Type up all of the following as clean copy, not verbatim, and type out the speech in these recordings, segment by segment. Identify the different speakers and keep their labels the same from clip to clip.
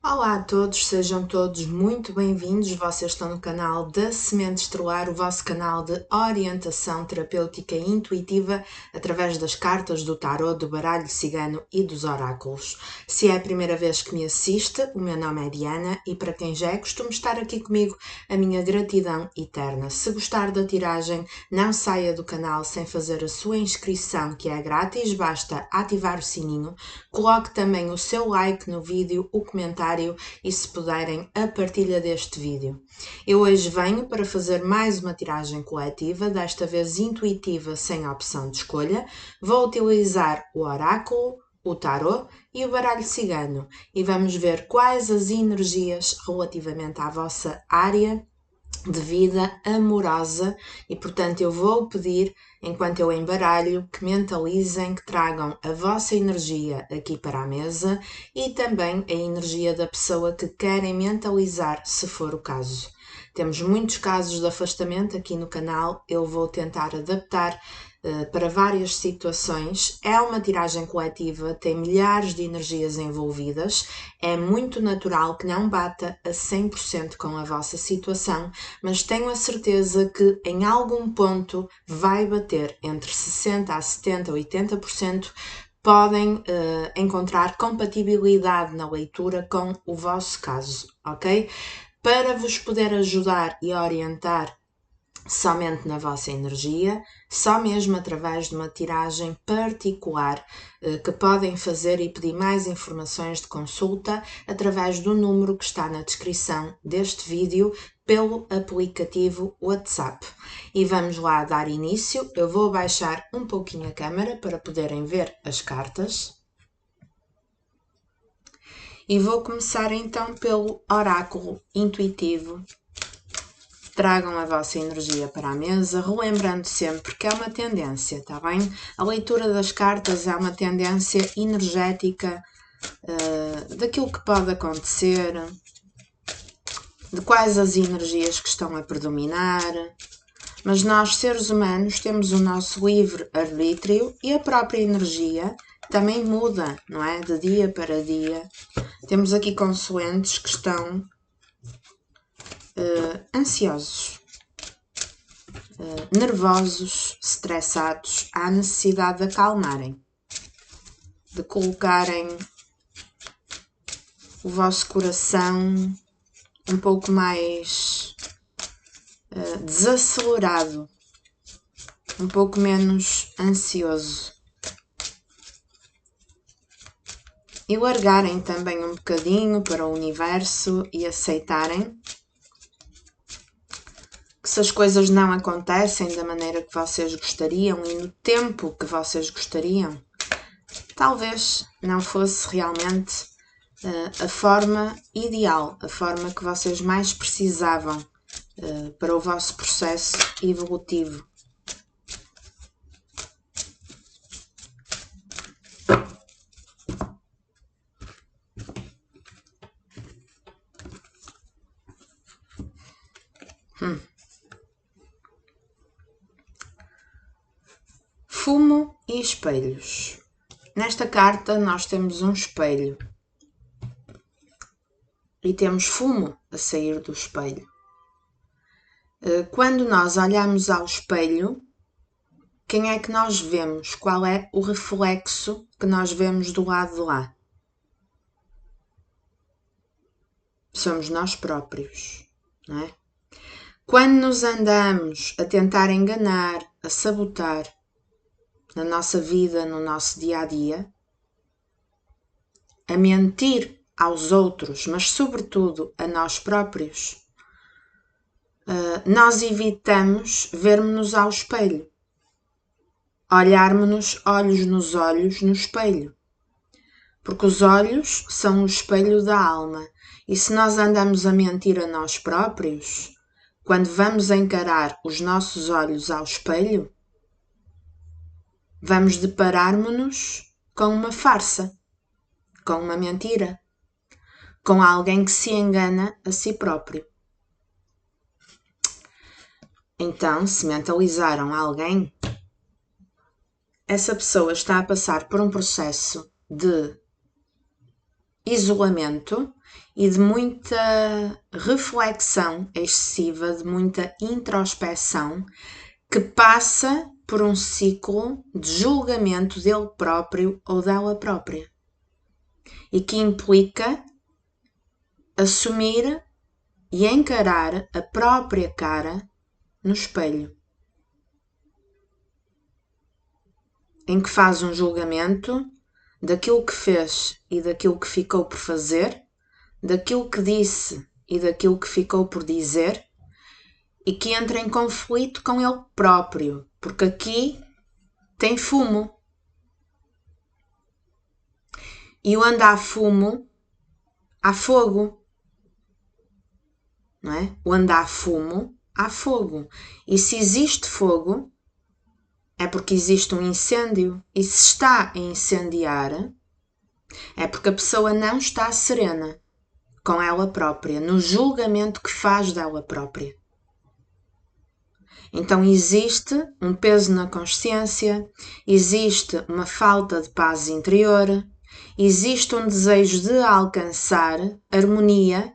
Speaker 1: Olá a todos, sejam todos muito bem-vindos. Vocês estão no canal da Semente Estelar, o vosso canal de orientação terapêutica e intuitiva através das cartas do tarot, do baralho cigano e dos oráculos. Se é a primeira vez que me assiste, o meu nome é Diana e para quem já é costume estar aqui comigo, a minha gratidão eterna. Se gostar da tiragem, não saia do canal sem fazer a sua inscrição, que é grátis, basta ativar o sininho, coloque também o seu like no vídeo, o comentário e, se puderem, a partilha deste vídeo. Eu hoje venho para fazer mais uma tiragem coletiva, desta vez intuitiva, sem opção de escolha. Vou utilizar o oráculo, o tarot e o baralho cigano e vamos ver quais as energias relativamente à vossa área de vida amorosa e, portanto, eu vou pedir, enquanto eu embaralho, que mentalizem, que tragam a vossa energia aqui para a mesa e também a energia da pessoa que querem mentalizar, se for o caso. Temos muitos casos de afastamento aqui no canal, eu vou tentar adaptar para várias situações. É uma tiragem coletiva, tem milhares de energias envolvidas, é muito natural que não bata a 100% com a vossa situação, mas tenho a certeza que em algum ponto vai bater entre 60% a 70% a 80%. Podem encontrar compatibilidade na leitura com o vosso caso, ok? Para vos poder ajudar e orientar somente na vossa energia, só mesmo através de uma tiragem particular que podem fazer e pedir mais informações de consulta através do número que está na descrição deste vídeo pelo aplicativo WhatsApp. E vamos lá dar início. Eu vou baixar um pouquinho a câmera para poderem ver as cartas. E vou começar então pelo oráculo intuitivo. Tragam a vossa energia para a mesa, relembrando sempre que é uma tendência, está bem? A leitura das cartas é uma tendência energética daquilo que pode acontecer, de quais as energias que estão a predominar, mas nós, seres humanos, temos o nosso livre-arbítrio e a própria energia também muda, não é? De dia para dia. Temos aqui consoantes que estão ansiosos, nervosos, estressados. Há necessidade de acalmarem, de colocarem o vosso coração um pouco mais desacelerado, um pouco menos ansioso. E largarem também um bocadinho para o universo e aceitarem que se as coisas não acontecem da maneira que vocês gostariam e no tempo que vocês gostariam, talvez não fosse realmente a forma ideal, a forma que vocês mais precisavam para o vosso processo evolutivo. Fumo e espelhos. Nesta carta nós temos um espelho e temos fumo a sair do espelho. Quando nós olhamos ao espelho, quem é que nós vemos? Qual é o reflexo que nós vemos do lado de lá? Somos nós próprios, não é? Quando nos andamos a tentar enganar, a sabotar na nossa vida, no nosso dia-a-dia, a mentir aos outros, mas sobretudo a nós próprios, nós evitamos vermos-nos ao espelho, olharmos-nos olhos nos olhos no espelho, porque os olhos são o espelho da alma, e se nós andamos a mentir a nós próprios, quando vamos encarar os nossos olhos ao espelho, vamos deparar-nos com uma farsa, com uma mentira, com alguém que se engana a si próprio. Então, se mentalizaram alguém, essa pessoa está a passar por um processo de isolamento e de muita reflexão excessiva, de muita introspeção, que passa por um ciclo de julgamento dele próprio ou dela própria e que implica assumir e encarar a própria cara no espelho, em que faz um julgamento daquilo que fez e daquilo que ficou por fazer, daquilo que disse e daquilo que ficou por dizer, e que entra em conflito com ele próprio, porque aqui tem fumo. E onde há fumo, há fogo. Não é? Onde há fumo, há fogo. E se existe fogo, é porque existe um incêndio. E se está a incendiar, é porque a pessoa não está serena com ela própria, no julgamento que faz dela própria. Então existe um peso na consciência, existe uma falta de paz interior, existe um desejo de alcançar harmonia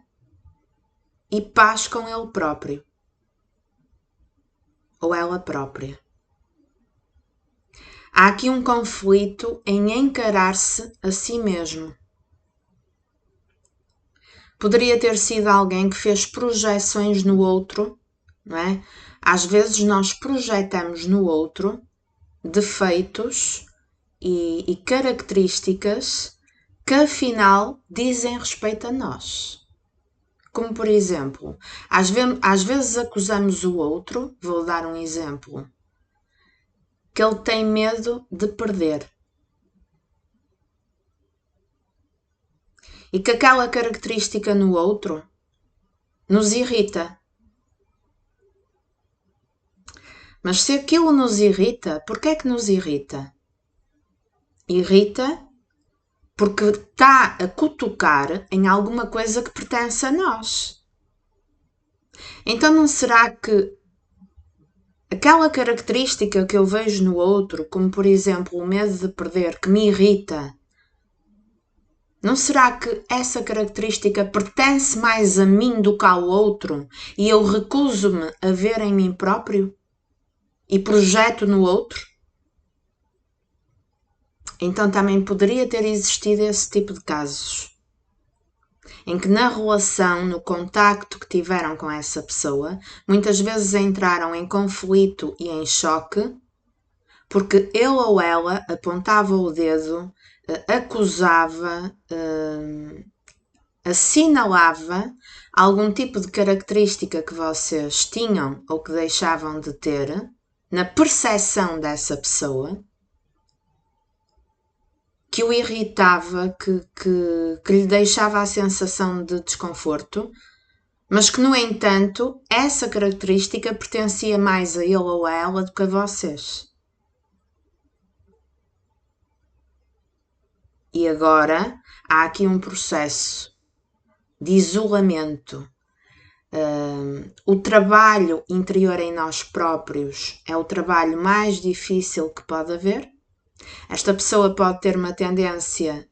Speaker 1: e paz com ele próprio ou ela própria. Há aqui um conflito em encarar-se a si mesmo. Poderia ter sido alguém que fez projeções no outro, não é? Às vezes nós projetamos no outro defeitos e características que afinal dizem respeito a nós. Como por exemplo, às vezes acusamos o outro, vou dar um exemplo, que ele tem medo de perder. E que aquela característica no outro nos irrita. Mas se aquilo nos irrita, por que é que nos irrita? Irrita porque está a cutucar em alguma coisa que pertence a nós. Então não será que aquela característica que eu vejo no outro, como por exemplo o medo de perder, que me irrita, não será que essa característica pertence mais a mim do que ao outro e eu recuso-me a ver em mim próprio e projeto no outro? Então também poderia ter existido esse tipo de casos, em que na relação, no contacto que tiveram com essa pessoa, muitas vezes entraram em conflito e em choque, porque ele ou ela apontava o dedo, acusava, assinalava algum tipo de característica que vocês tinham ou que deixavam de ter na percepção dessa pessoa, que o irritava, que lhe deixava a sensação de desconforto, mas que, no entanto, essa característica pertencia mais a ele ou a ela do que a vocês. E agora há aqui um processo de isolamento. O trabalho interior em nós próprios é o trabalho mais difícil que pode haver. Esta pessoa pode ter uma tendência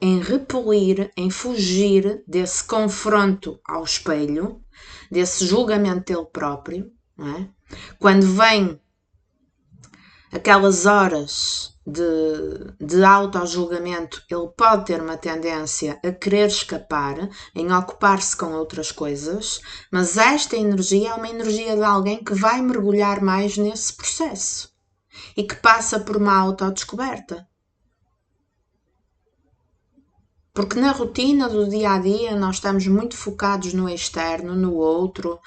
Speaker 1: em repelir, em fugir desse confronto ao espelho, desse julgamento dele próprio, não é? Quando vem aquelas horas de auto-julgamento, ele pode ter uma tendência a querer escapar, em ocupar-se com outras coisas, mas esta energia é uma energia de alguém que vai mergulhar mais nesse processo e que passa por uma autodescoberta. Porque na rotina do dia a dia nós estamos muito focados no externo, no outro,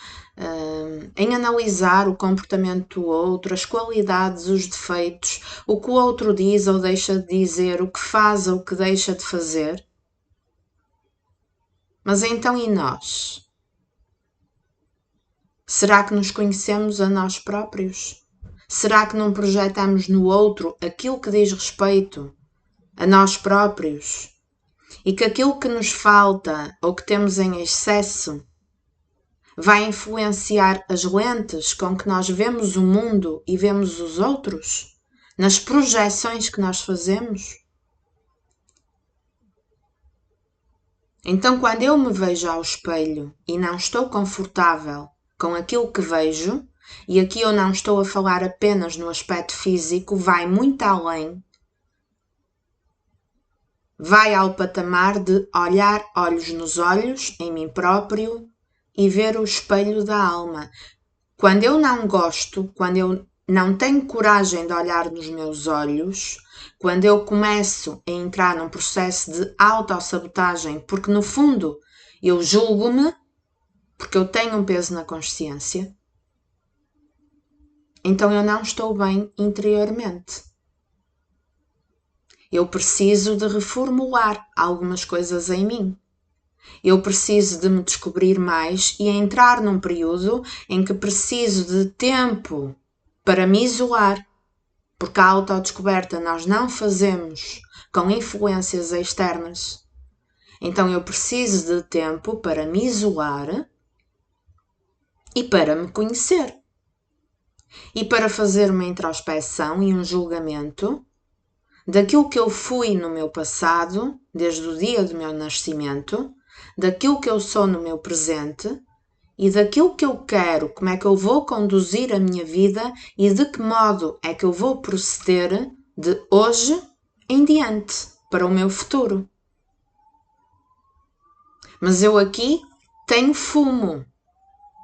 Speaker 1: em analisar o comportamento do outro, as qualidades, os defeitos, o que o outro diz ou deixa de dizer, o que faz ou o que deixa de fazer. Mas então e nós? Será que nos conhecemos a nós próprios? Será que não projetamos no outro aquilo que diz respeito a nós próprios? E que aquilo que nos falta ou que temos em excesso vai influenciar as lentes com que nós vemos o mundo e vemos os outros? Nas projeções que nós fazemos? Então, quando eu me vejo ao espelho e não estou confortável com aquilo que vejo, e aqui eu não estou a falar apenas no aspecto físico, vai muito além, vai ao patamar de olhar olhos nos olhos em mim próprio e ver o espelho da alma. Quando eu não gosto, quando eu não tenho coragem de olhar nos meus olhos, quando eu começo a entrar num processo de autossabotagem, porque no fundo eu julgo-me, porque eu tenho um peso na consciência, então eu não estou bem interiormente. Eu preciso de reformular algumas coisas em mim. Eu preciso de me descobrir mais e entrar num período em que preciso de tempo para me isolar, porque a autodescoberta nós não fazemos com influências externas. Então eu preciso de tempo para me isolar e para me conhecer. E para fazer uma introspeção e um julgamento daquilo que eu fui no meu passado, desde o dia do meu nascimento, daquilo que eu sou no meu presente e daquilo que eu quero, como é que eu vou conduzir a minha vida e de que modo é que eu vou proceder de hoje em diante para o meu futuro. Mas eu aqui tenho fumo,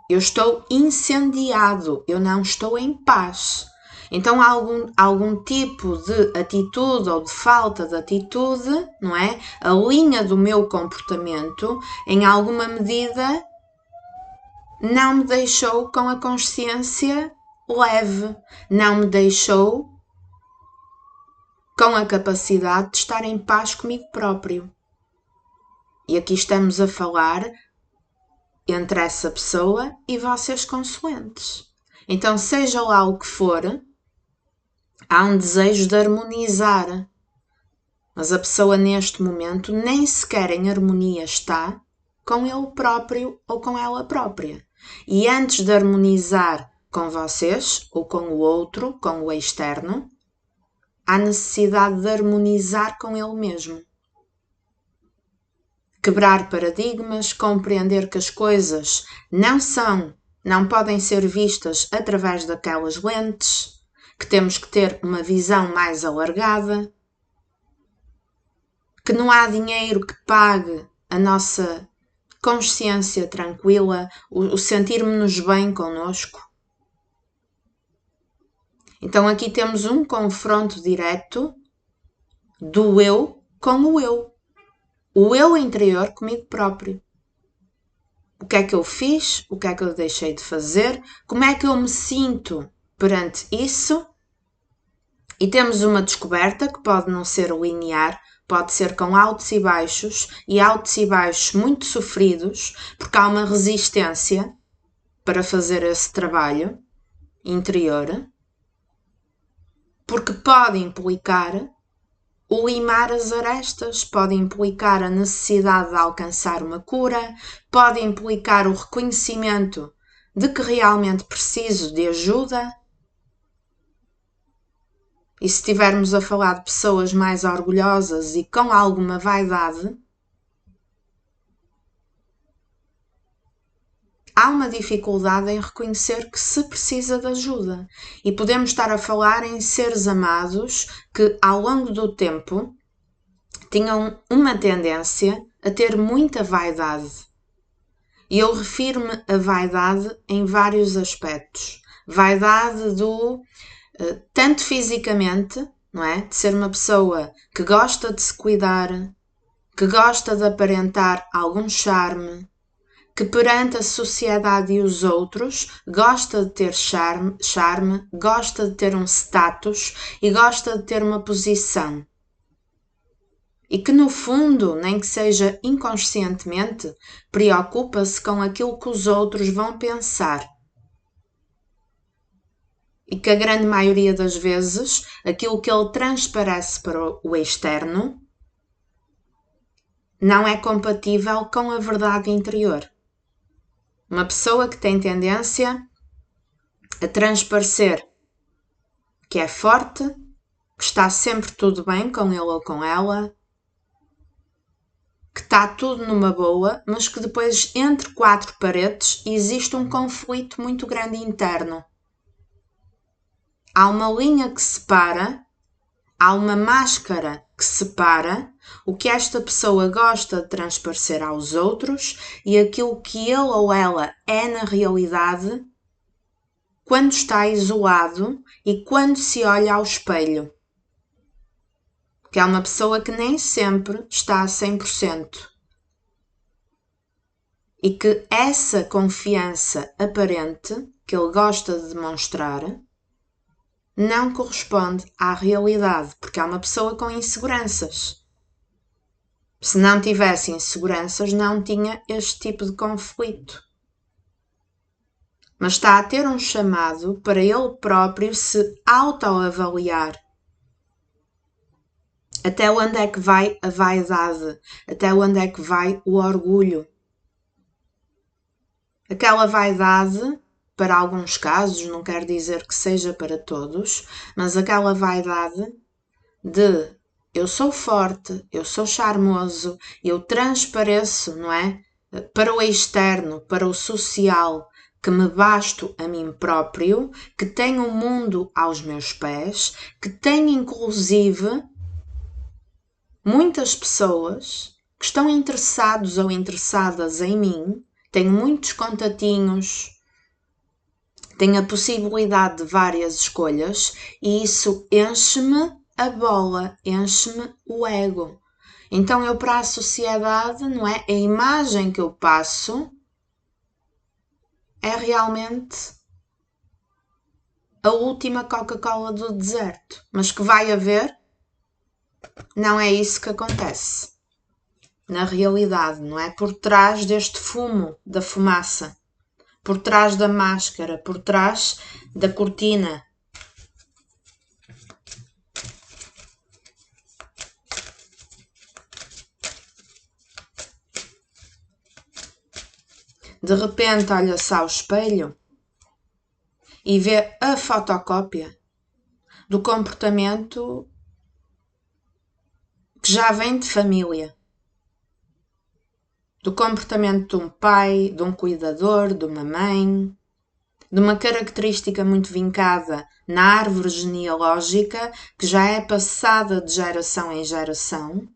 Speaker 1: eu estou incendiado, eu não estou em paz. Então algum tipo de atitude ou de falta de atitude, não é? A linha do meu comportamento, em alguma medida, não me deixou com a consciência leve, não me deixou com a capacidade de estar em paz comigo próprio. E aqui estamos a falar entre essa pessoa e vocês consoantes. Então, seja lá o que for, há um desejo de harmonizar. Mas a pessoa neste momento nem sequer em harmonia está com ele próprio ou com ela própria. E antes de harmonizar com vocês ou com o outro, com o externo, há necessidade de harmonizar com ele mesmo. Quebrar paradigmas, compreender que as coisas não podem ser vistas através daquelas lentes, que temos que ter uma visão mais alargada, que não há dinheiro que pague a nossa consciência tranquila, o sentirmos-nos bem connosco. Então aqui temos um confronto direto do eu com o eu interior comigo próprio. O que é que eu fiz? O que é que eu deixei de fazer? Como é que eu me sinto perante isso? E temos uma descoberta que pode não ser linear, pode ser com altos e baixos muito sofridos, porque há uma resistência para fazer esse trabalho interior, porque pode implicar o limar as arestas, pode implicar a necessidade de alcançar uma cura, pode implicar o reconhecimento de que realmente preciso de ajuda. E se estivermos a falar de pessoas mais orgulhosas e com alguma vaidade, há uma dificuldade em reconhecer que se precisa de ajuda. E podemos estar a falar em seres amados que, ao longo do tempo, tinham uma tendência a ter muita vaidade. E eu refiro-me a vaidade em vários aspectos. Vaidade tanto fisicamente, não é? De ser uma pessoa que gosta de se cuidar, que gosta de aparentar algum charme, que perante a sociedade e os outros gosta de ter charme, gosta de ter um status e gosta de ter uma posição. E que no fundo, nem que seja inconscientemente, preocupa-se com aquilo que os outros vão pensar. E que a grande maioria das vezes, aquilo que ele transparece para o externo não é compatível com a verdade interior. Uma pessoa que tem tendência a transparecer que é forte, que está sempre tudo bem com ele ou com ela, que está tudo numa boa, mas que depois, entre quatro paredes, existe um conflito muito grande interno. Há uma linha que separa, há uma máscara que separa o que esta pessoa gosta de transparecer aos outros e aquilo que ele ou ela é na realidade quando está isolado e quando se olha ao espelho. Que é uma pessoa que nem sempre está a 100%. E que essa confiança aparente que ele gosta de demonstrar não corresponde à realidade, porque é uma pessoa com inseguranças. Se não tivesse inseguranças, não tinha este tipo de conflito. Mas está a ter um chamado para ele próprio se autoavaliar. Até onde é que vai a vaidade? Até onde é que vai o orgulho? Aquela vaidade, para alguns casos, não quer dizer que seja para todos, mas aquela vaidade de eu sou forte, eu sou charmoso, eu transpareço, não é? Para o externo, para o social, que me basto a mim próprio, que tenho o mundo aos meus pés, que tenho inclusive muitas pessoas que estão interessados ou interessadas em mim, tenho muitos contatinhos, tenho a possibilidade de várias escolhas e isso enche-me a bola, enche-me o ego. Então eu para a sociedade, não é? A imagem que eu passo é realmente a última Coca-Cola do deserto. Mas que vai haver, não é isso que acontece. Na realidade, não é? Por trás deste fumo, da fumaça, por trás da máscara, por trás da cortina. De repente olha-se ao espelho e vê a fotocópia do comportamento que já vem de família. Do comportamento de um pai, de um cuidador, de uma mãe, de uma característica muito vincada na árvore genealógica que já é passada de geração em geração,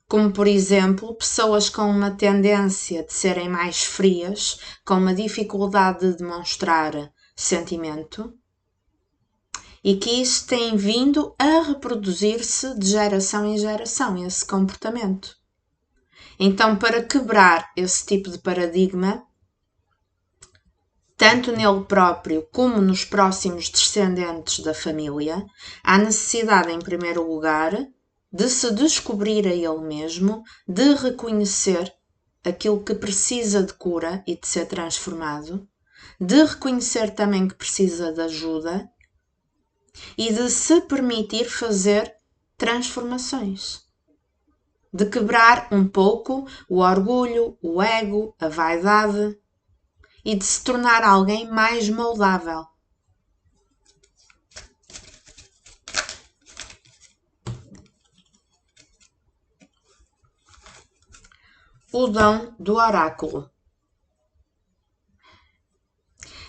Speaker 1: como por exemplo pessoas com uma tendência de serem mais frias, com uma dificuldade de demonstrar sentimento, e que isso tem vindo a reproduzir-se de geração em geração, esse comportamento. Então, para quebrar esse tipo de paradigma, tanto nele próprio como nos próximos descendentes da família, há necessidade, em primeiro lugar, de se descobrir a ele mesmo, de reconhecer aquilo que precisa de cura e de ser transformado, de reconhecer também que precisa de ajuda e de se permitir fazer transformações. De quebrar um pouco o orgulho, o ego, a vaidade e de se tornar alguém mais moldável. O dom do oráculo.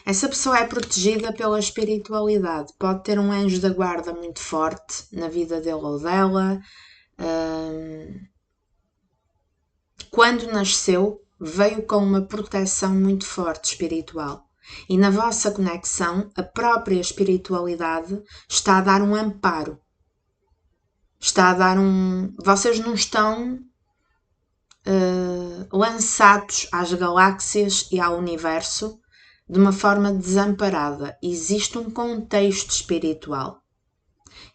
Speaker 1: Essa pessoa é protegida pela espiritualidade. Pode ter um anjo da guarda muito forte na vida dele ou dela. Quando nasceu, veio com uma proteção muito forte espiritual. E na vossa conexão, a própria espiritualidade está a dar um amparo. Está a dar Vocês não estão lançados às galáxias e ao universo de uma forma desamparada. Existe um contexto espiritual.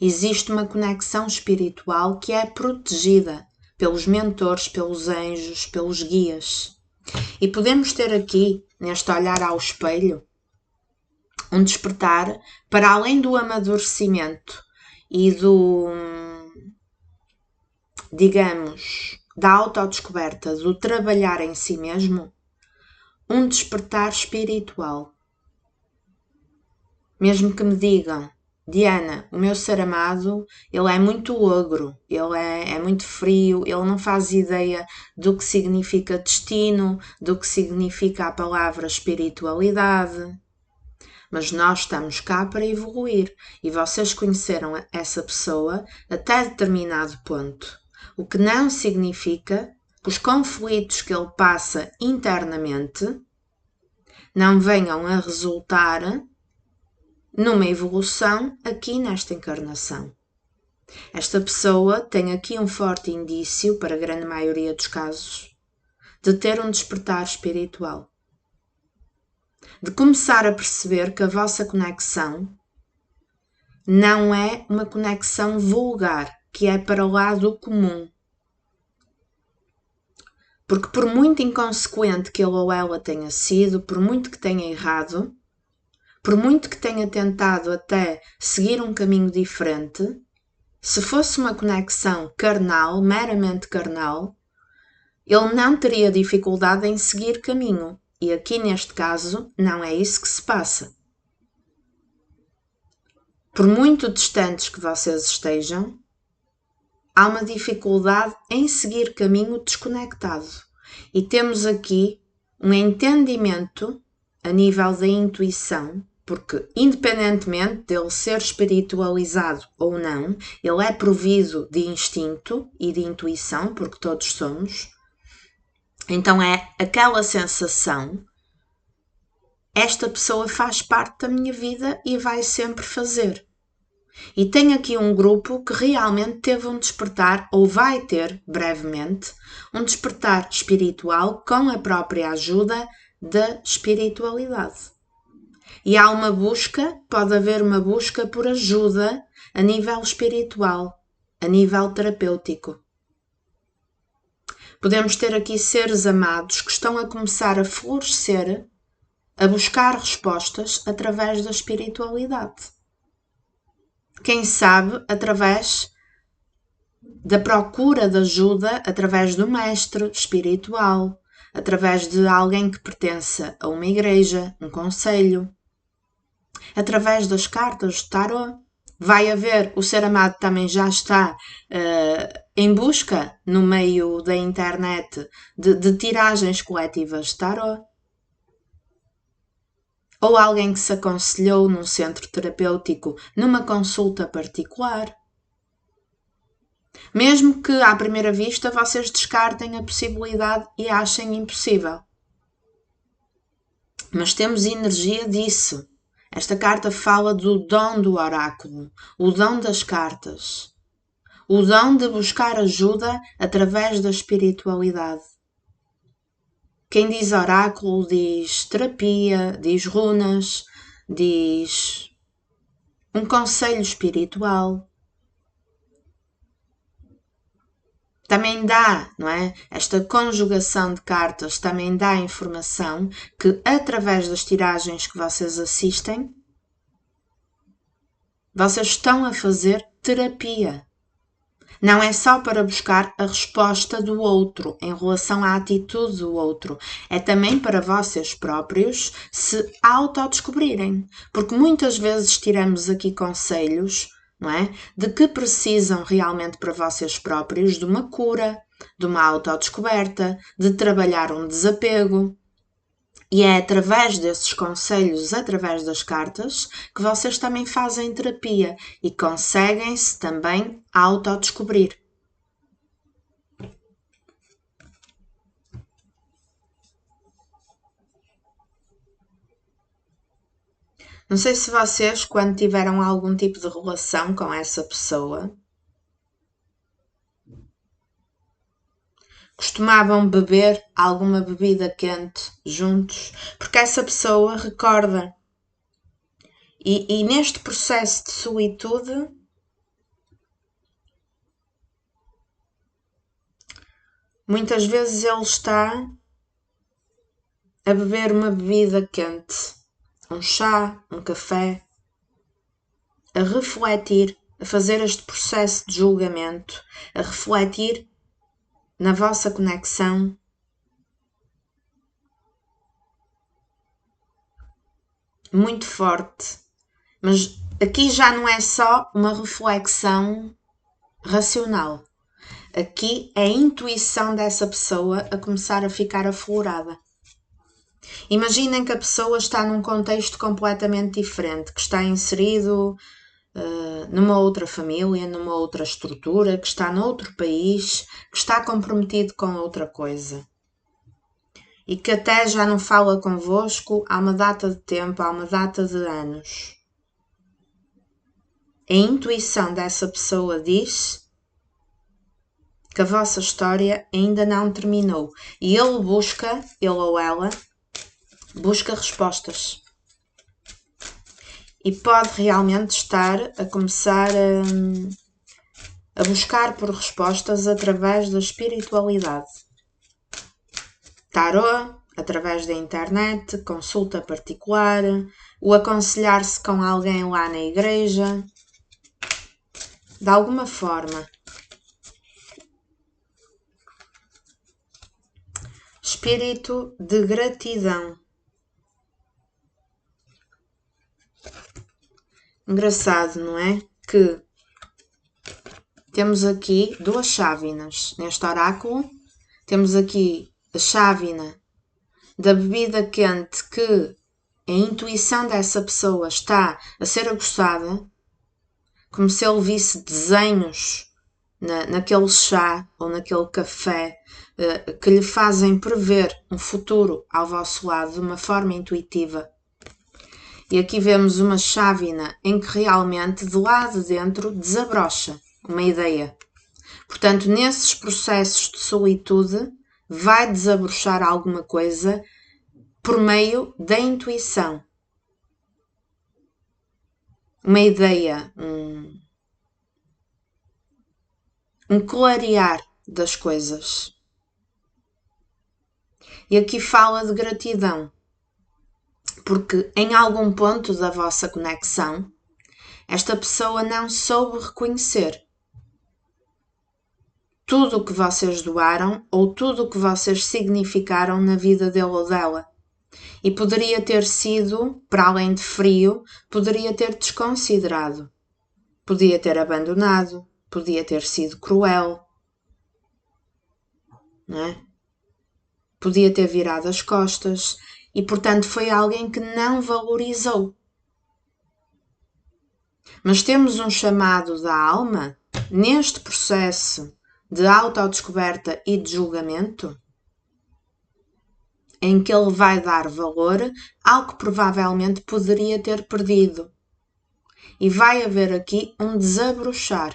Speaker 1: Existe uma conexão espiritual que é protegida pelos mentores, pelos anjos, pelos guias. E podemos ter aqui, neste olhar ao espelho, um despertar para além do amadurecimento e da autodescoberta, do trabalhar em si mesmo, um despertar espiritual. Mesmo que me digam, Diana, o meu ser amado, ele é muito ogro, ele é muito frio, ele não faz ideia do que significa destino, do que significa a palavra espiritualidade. Mas nós estamos cá para evoluir e vocês conheceram essa pessoa até determinado ponto. O que não significa que os conflitos que ele passa internamente não venham a resultar numa evolução aqui nesta encarnação. Esta pessoa tem aqui um forte indício, para a grande maioria dos casos, de ter um despertar espiritual. De começar a perceber que a vossa conexão não é uma conexão vulgar, que é para o lado comum. Porque por muito inconsequente que ele ou ela tenha sido, por muito que tenha errado, por muito que tenha tentado até seguir um caminho diferente, se fosse uma conexão carnal, meramente carnal, ele não teria dificuldade em seguir caminho. E aqui neste caso não é isso que se passa. Por muito distantes que vocês estejam, há uma dificuldade em seguir caminho desconectado. E temos aqui um entendimento a nível da intuição, porque independentemente dele ser espiritualizado ou não, ele é provido de instinto e de intuição, porque todos somos. Então é aquela sensação, esta pessoa faz parte da minha vida e vai sempre fazer. E tem aqui um grupo que realmente teve um despertar, ou vai ter brevemente, um despertar espiritual com a própria ajuda da espiritualidade. E há uma busca, pode haver uma busca por ajuda a nível espiritual, a nível terapêutico. Podemos ter aqui seres amados que estão a começar a florescer, a buscar respostas através da espiritualidade. Quem sabe através da procura de ajuda, através do mestre espiritual, através de alguém que pertença a uma igreja, um conselho, através das cartas de tarot. Vai haver, o ser amado também já está em busca no meio da internet de tiragens coletivas de tarot. Ou alguém que se aconselhou num centro terapêutico numa consulta particular. Mesmo que à primeira vista vocês descartem a possibilidade e achem impossível. Mas temos energia disso. Esta carta fala do dom do oráculo, o dom das cartas, o dom de buscar ajuda através da espiritualidade. Quem diz oráculo diz terapia, diz runas, diz um conselho espiritual. Também dá, não é? Esta conjugação de cartas também dá informação que através das tiragens que vocês assistem, vocês estão a fazer terapia. Não é só para buscar a resposta do outro em relação à atitude do outro. É também para vocês próprios se autodescobrirem. Porque muitas vezes tiramos aqui conselhos, não é? De que precisam realmente para vocês próprios de uma cura, de uma autodescoberta, de trabalhar um desapego. E é através desses conselhos, através das cartas, que vocês também fazem terapia e conseguem-se também autodescobrir. Não sei se vocês, quando tiveram algum tipo de relação com essa pessoa, costumavam beber alguma bebida quente juntos, porque essa pessoa recorda. E neste processo de solitude, muitas vezes ele está a beber uma bebida quente, um chá, um café, a refletir, a fazer este processo de julgamento, a refletir na vossa conexão. Muito forte, mas aqui já não é só uma reflexão racional. Aqui é a intuição dessa pessoa a começar a ficar aflorada. Imaginem que a pessoa está num contexto completamente diferente, que está inserido numa outra família, numa outra estrutura, que está noutro país, que está comprometido com outra coisa. E que até já não fala convosco há uma data de tempo, há uma data de anos. A intuição dessa pessoa diz que a vossa história ainda não terminou. E ele ou ela, busca respostas. E pode realmente estar a começar a buscar por respostas através da espiritualidade. Tarô, através da internet, consulta particular, o aconselhar-se com alguém lá na igreja. De alguma forma. Espírito de gratidão. Engraçado, não é? Que temos aqui duas chávenas neste oráculo. Temos aqui a chávena da bebida quente que a intuição dessa pessoa está a ser aguçada, como se ele visse desenhos naquele chá ou naquele café que lhe fazem prever um futuro ao vosso lado de uma forma intuitiva. E aqui vemos uma chávena em que realmente de lá de dentro desabrocha uma ideia. Portanto, nesses processos de solitude vai desabrochar alguma coisa por meio da intuição. Uma ideia, um clarear das coisas. E aqui fala de gratidão, porque em algum ponto da vossa conexão, esta pessoa não soube reconhecer tudo o que vocês doaram ou tudo o que vocês significaram na vida dele ou dela. E poderia ter sido, para além de frio, poderia ter desconsiderado. Podia ter abandonado, podia ter sido cruel, não é? Podia ter virado as costas e, portanto, foi alguém que não valorizou. Mas temos um chamado da alma neste processo de autodescoberta e de julgamento, em que ele vai dar valor ao que provavelmente poderia ter perdido. E vai haver aqui um desabrochar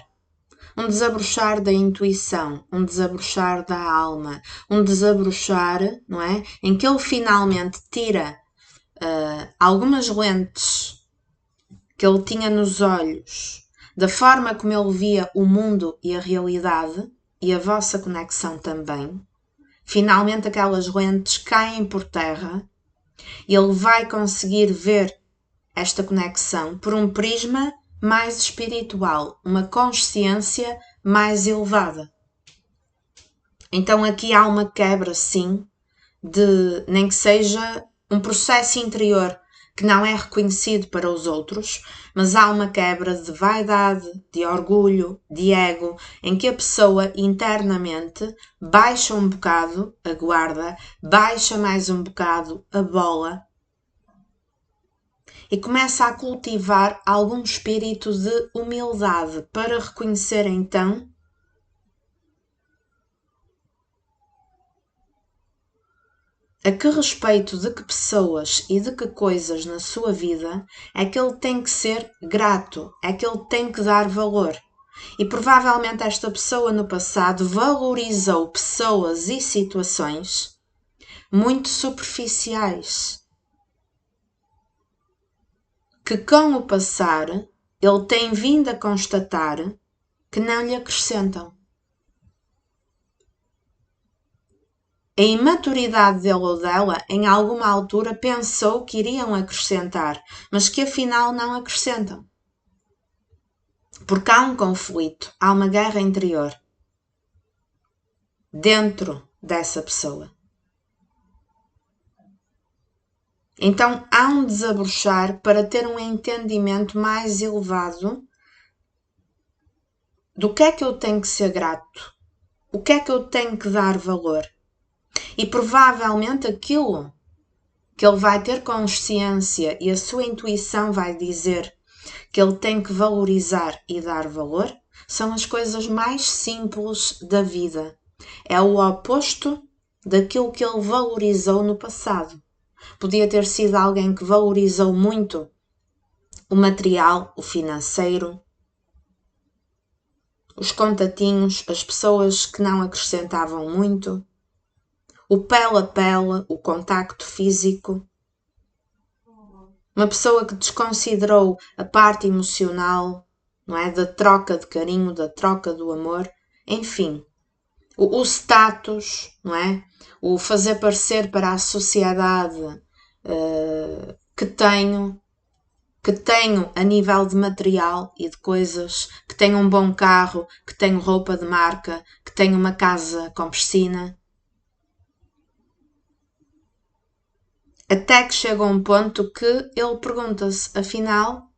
Speaker 1: da intuição, um desabrochar da alma, um desabrochar, não é? Em que ele finalmente tira algumas lentes que ele tinha nos olhos, da forma como ele via o mundo e a realidade, e a vossa conexão também. Finalmente aquelas lentes caem por terra e ele vai conseguir ver esta conexão por um prisma mais espiritual, uma consciência mais elevada. Então aqui há uma quebra, sim, de nem que seja um processo interior que não é reconhecido para os outros, mas há uma quebra de vaidade, de orgulho, de ego, em que a pessoa internamente baixa um bocado a guarda, baixa mais um bocado a bola e começa a cultivar algum espírito de humildade para reconhecer então a que respeito de que pessoas e de que coisas na sua vida é que ele tem que ser grato, é que ele tem que dar valor. E provavelmente esta pessoa no passado valorizou pessoas e situações muito superficiais, que com o passar ele tem vindo a constatar que não lhe acrescentam. A imaturidade dele ou dela, em alguma altura, pensou que iriam acrescentar, mas que afinal não acrescentam. Porque há um conflito, há uma guerra interior dentro dessa pessoa. Então há um desabrochar para ter um entendimento mais elevado do que é que eu tenho que ser grato, o que é que eu tenho que dar valor. E provavelmente aquilo que ele vai ter consciência e a sua intuição vai dizer que ele tem que valorizar e dar valor, são as coisas mais simples da vida. É o oposto daquilo que ele valorizou no passado. Podia ter sido alguém que valorizou muito o material, o financeiro, os contatinhos, as pessoas que não acrescentavam muito, o pele a pele, o contacto físico. Uma pessoa que desconsiderou a parte emocional, não é? Da troca de carinho, da troca do amor, enfim. O status, não é? O fazer parecer para a sociedade que tenho a nível de material e de coisas, que tenho um bom carro, que tenho roupa de marca, que tenho uma casa com piscina. Até que chega a um ponto que ele pergunta-se, afinal,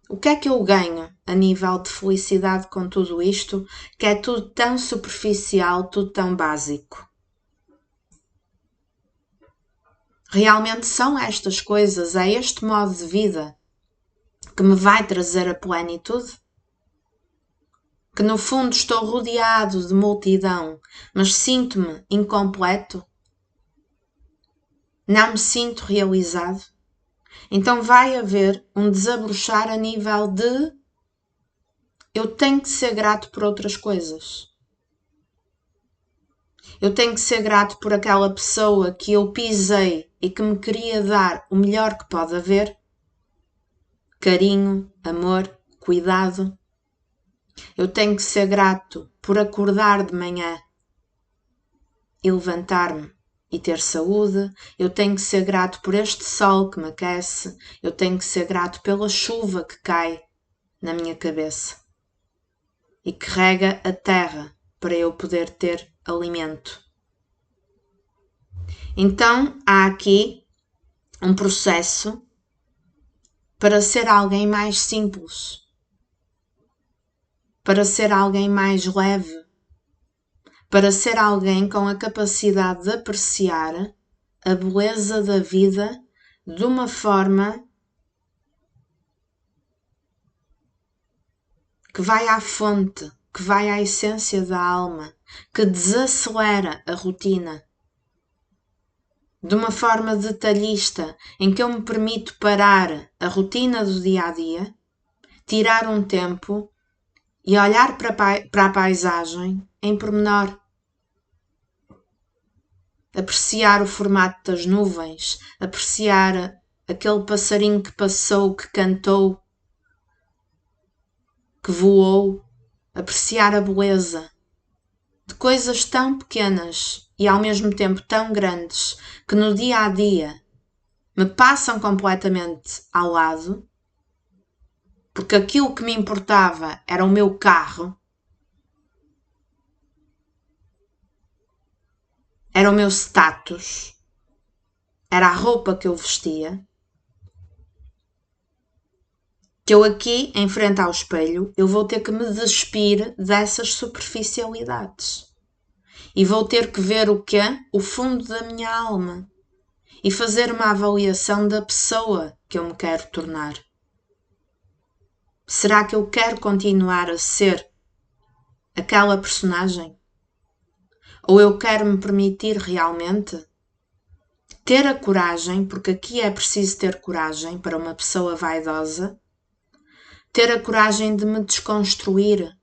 Speaker 1: o que é que eu ganho a nível de felicidade com tudo isto, que é tudo tão superficial, tudo tão básico? Realmente são estas coisas, é este modo de vida que me vai trazer a plenitude? Que no fundo estou rodeado de multidão, mas sinto-me incompleto? Não me sinto realizado? Então vai haver um desabrochar a nível de eu tenho que ser grato por outras coisas. Eu tenho que ser grato por aquela pessoa que eu pisei e que me queria dar o melhor que pode haver. Carinho, amor, cuidado. Eu tenho que ser grato por acordar de manhã e levantar-me e ter saúde. Eu tenho que ser grato por este sol que me aquece. Eu tenho que ser grato pela chuva que cai na minha cabeça e que rega a terra para eu poder ter alimento. Então há aqui um processo para ser alguém mais simples, para ser alguém mais leve, para ser alguém com a capacidade de apreciar a beleza da vida de uma forma que vai à fonte, que vai à essência da alma, que desacelera a rotina, de uma forma detalhista, em que eu me permito parar a rotina do dia a dia, tirar um tempo e olhar para a paisagem em pormenor. Apreciar o formato das nuvens, apreciar aquele passarinho que passou, que cantou, que voou, apreciar a beleza de coisas tão pequenas e ao mesmo tempo tão grandes que no dia a dia me passam completamente ao lado, porque aquilo que me importava era o meu carro, era o meu status, era a roupa que eu vestia, que eu aqui, em frente ao espelho, eu vou ter que me despir dessas superficialidades. E vou ter que ver o quê? O fundo da minha alma. E fazer uma avaliação da pessoa que eu me quero tornar. Será que eu quero continuar a ser aquela personagem? Ou eu quero me permitir realmente ter a coragem, porque aqui é preciso ter coragem para uma pessoa vaidosa, ter a coragem de me desconstruir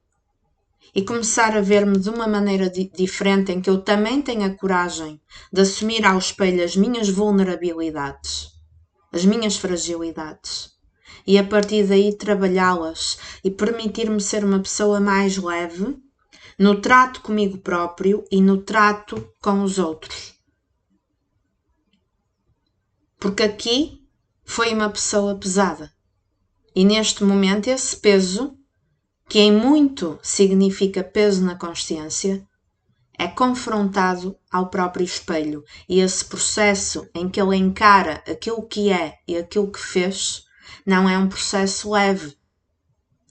Speaker 1: e começar a ver-me de uma maneira diferente, em que eu também tenha coragem de assumir ao espelho as minhas vulnerabilidades, as minhas fragilidades, e a partir daí trabalhá-las e permitir-me ser uma pessoa mais leve no trato comigo próprio e no trato com os outros. Porque aqui foi uma pessoa pesada. E neste momento esse peso, que em muito significa peso na consciência, é confrontado ao próprio espelho. E esse processo em que ele encara aquilo que é e aquilo que fez não é um processo leve.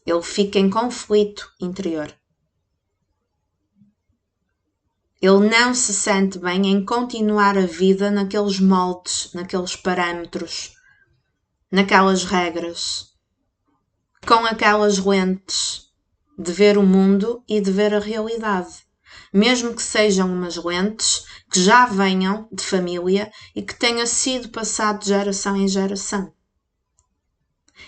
Speaker 1: Ele fica em conflito interior. Ele não se sente bem em continuar a vida naqueles moldes, naqueles parâmetros, naquelas regras, com aquelas lentes de ver o mundo e de ver a realidade. Mesmo que sejam umas lentes que já venham de família e que tenha sido passado de geração em geração.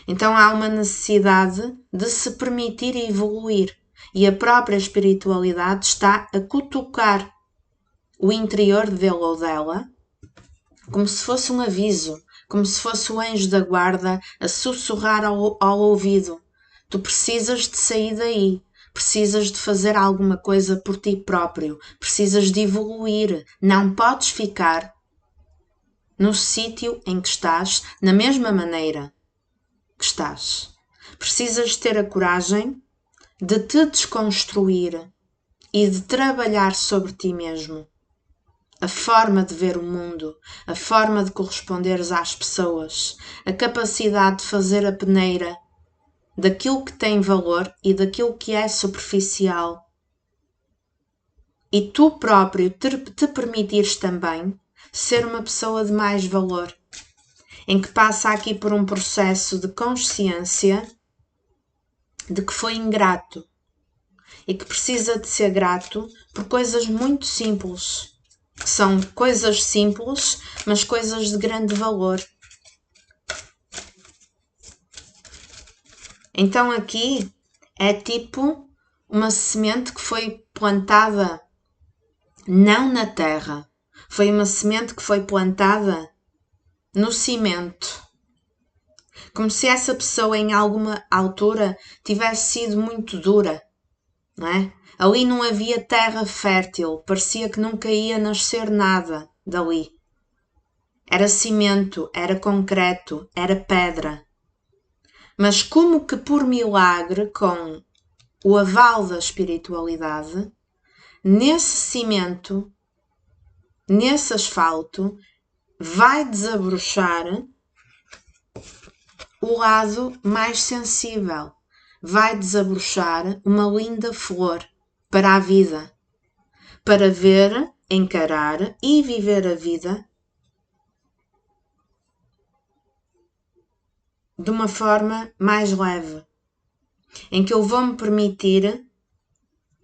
Speaker 1: Então há uma necessidade de se permitir evoluir. E a própria espiritualidade está a cutucar o interior dele ou dela como se fosse um aviso, como se fosse o anjo da guarda a sussurrar ao ouvido. Tu precisas de sair daí, precisas de fazer alguma coisa por ti próprio, precisas de evoluir, não podes ficar no sítio em que estás na mesma maneira que estás. Precisas ter a coragem de te desconstruir e de trabalhar sobre ti mesmo. A forma de ver o mundo, a forma de corresponderes às pessoas, a capacidade de fazer a peneira daquilo que tem valor e daquilo que é superficial. E tu próprio te permitires também ser uma pessoa de mais valor, em que passa aqui por um processo de consciência de que foi ingrato e que precisa de ser grato por coisas muito simples, que são coisas simples, mas coisas de grande valor. Então aqui é tipo uma semente que foi plantada não na terra, foi uma semente que foi plantada no cimento. Como se essa pessoa em alguma altura tivesse sido muito dura, não é? Ali não havia terra fértil, parecia que nunca ia nascer nada dali. Era cimento, era concreto, era pedra. Mas como que por milagre, com o aval da espiritualidade, nesse cimento, nesse asfalto, vai desabrochar o lado mais sensível, vai desabrochar uma linda flor para a vida, para ver, encarar e viver a vida de uma forma mais leve, em que eu vou me permitir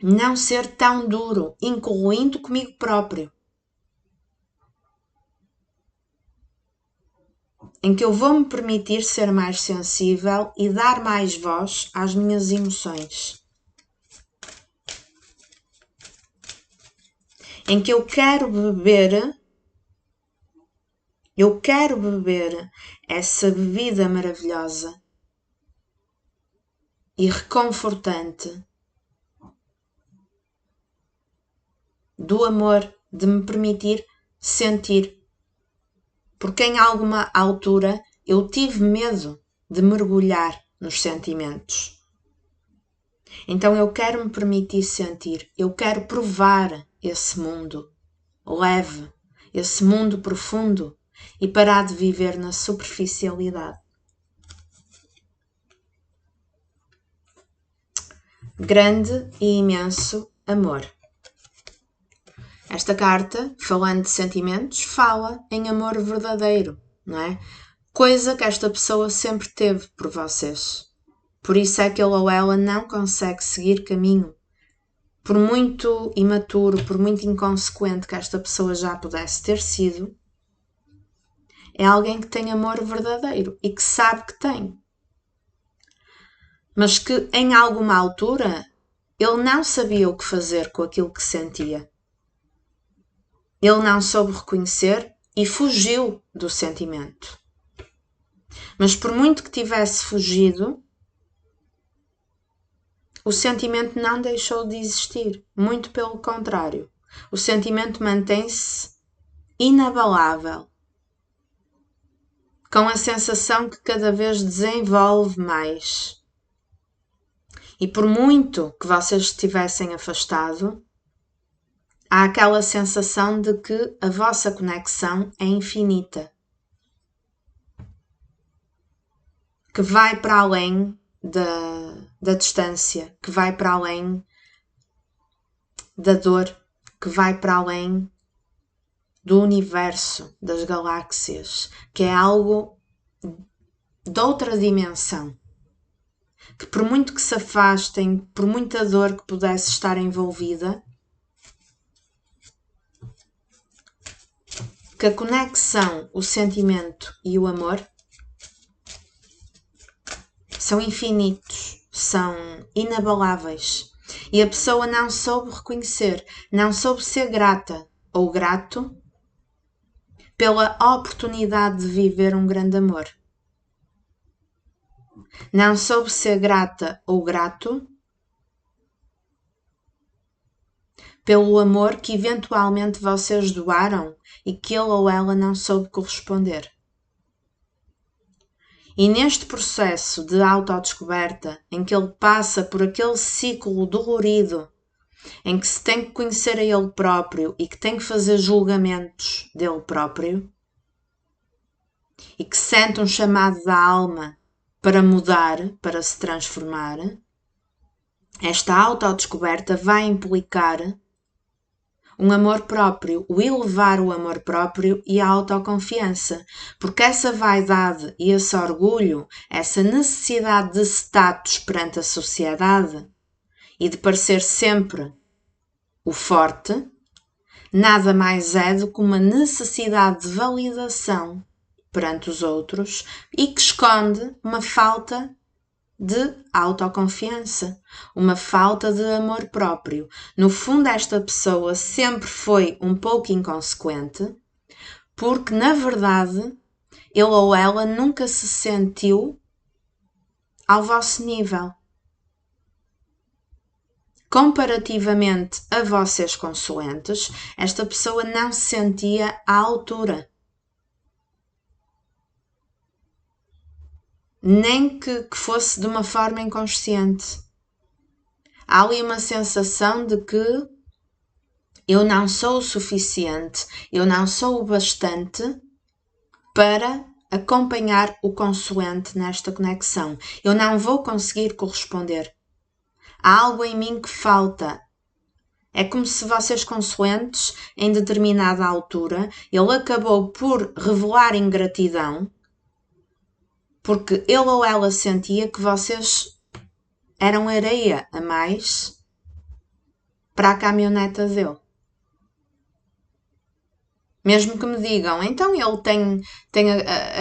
Speaker 1: não ser tão duro, incluindo comigo próprio, em que eu vou me permitir ser mais sensível e dar mais voz às minhas emoções, em que eu quero beber essa bebida maravilhosa e reconfortante do amor, de me permitir sentir. Porque em alguma altura eu tive medo de mergulhar nos sentimentos. Então eu quero me permitir sentir, eu quero provar esse mundo leve, esse mundo profundo e parar de viver na superficialidade. Grande e imenso amor. Esta carta, falando de sentimentos, fala em amor verdadeiro, não é? Coisa que esta pessoa sempre teve por vocês. Por isso é que ele ou ela não consegue seguir caminho. Por muito imaturo, por muito inconsequente que esta pessoa já pudesse ter sido, é alguém que tem amor verdadeiro e que sabe que tem. Mas que em alguma altura ele não sabia o que fazer com aquilo que sentia. Ele não soube reconhecer e fugiu do sentimento. Mas por muito que tivesse fugido, o sentimento não deixou de existir. Muito pelo contrário. O sentimento mantém-se inabalável, com a sensação que cada vez desenvolve mais. E por muito que vocês estivessem afastados, há aquela sensação de que a vossa conexão é infinita, que vai para além da distância, que vai para além da dor, que vai para além do universo, das galáxias, que é algo de outra dimensão, que por muito que se afastem, por muita dor que pudesse estar envolvida, que a conexão, o sentimento e o amor são infinitos, são inabaláveis. E a pessoa não soube reconhecer, não soube ser grata ou grato pela oportunidade de viver um grande amor. Não soube ser grata ou grato pelo amor que eventualmente vocês doaram e que ele ou ela não soube corresponder. E neste processo de autodescoberta, em que ele passa por aquele ciclo dolorido, em que se tem que conhecer a ele próprio e que tem que fazer julgamentos dele próprio, e que sente um chamado da alma para mudar, para se transformar, esta autodescoberta vai implicar um amor próprio, o elevar o amor próprio e a autoconfiança, porque essa vaidade e esse orgulho, essa necessidade de status perante a sociedade e de parecer sempre o forte, nada mais é do que uma necessidade de validação perante os outros e que esconde uma falta de autoconfiança, uma falta de amor próprio. No fundo, esta pessoa sempre foi um pouco inconsequente, porque na verdade ele ou ela nunca se sentiu ao vosso nível. Comparativamente a vocês consoantes, esta pessoa não se sentia à altura. Nem que fosse de uma forma inconsciente. Há ali uma sensação de que eu não sou o suficiente, eu não sou o bastante para acompanhar o consoante nesta conexão. Eu não vou conseguir corresponder. Há algo em mim que falta. É como se vocês consoantes, em determinada altura, ele acabou por revelar ingratidão, porque ele ou ela sentia que vocês eram areia a mais para a caminhoneta dele. Mesmo que me digam, então ele tem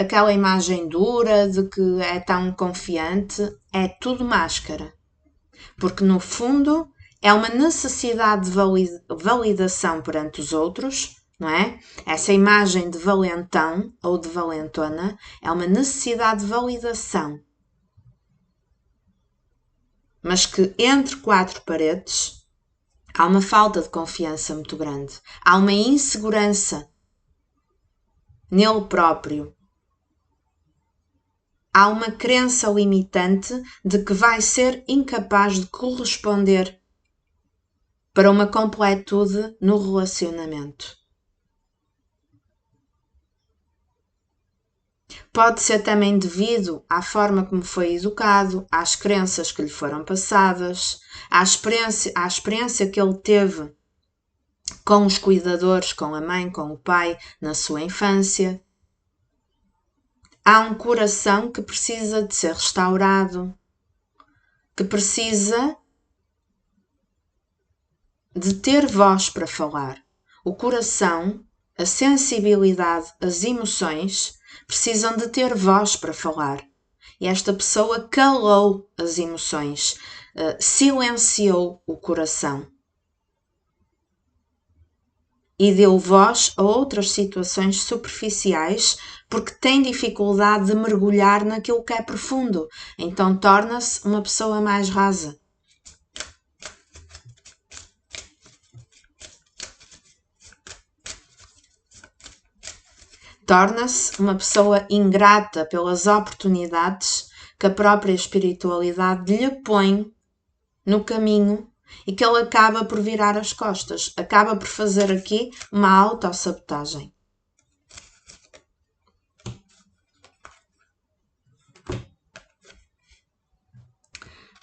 Speaker 1: aquela imagem dura de que é tão confiante, é tudo máscara. Porque no fundo é uma necessidade de validação perante os outros, não é? Essa imagem de valentão ou de valentona é uma necessidade de validação. Mas que entre quatro paredes há uma falta de confiança muito grande. Há uma insegurança nele próprio. Há uma crença limitante de que vai ser incapaz de corresponder para uma completude no relacionamento. Pode ser também devido à forma como foi educado, às crenças que lhe foram passadas, à experiência que ele teve com os cuidadores, com a mãe, com o pai, na sua infância. Há um coração que precisa de ser restaurado, que precisa de ter voz para falar. O coração, a sensibilidade, as emoções precisam de ter voz para falar. E esta pessoa calou as emoções, silenciou o coração e deu voz a outras situações superficiais porque tem dificuldade de mergulhar naquilo que é profundo. Então torna-se uma pessoa mais rasa. Torna-se uma pessoa ingrata pelas oportunidades que a própria espiritualidade lhe põe no caminho e que ele acaba por virar as costas, acaba por fazer aqui uma autossabotagem.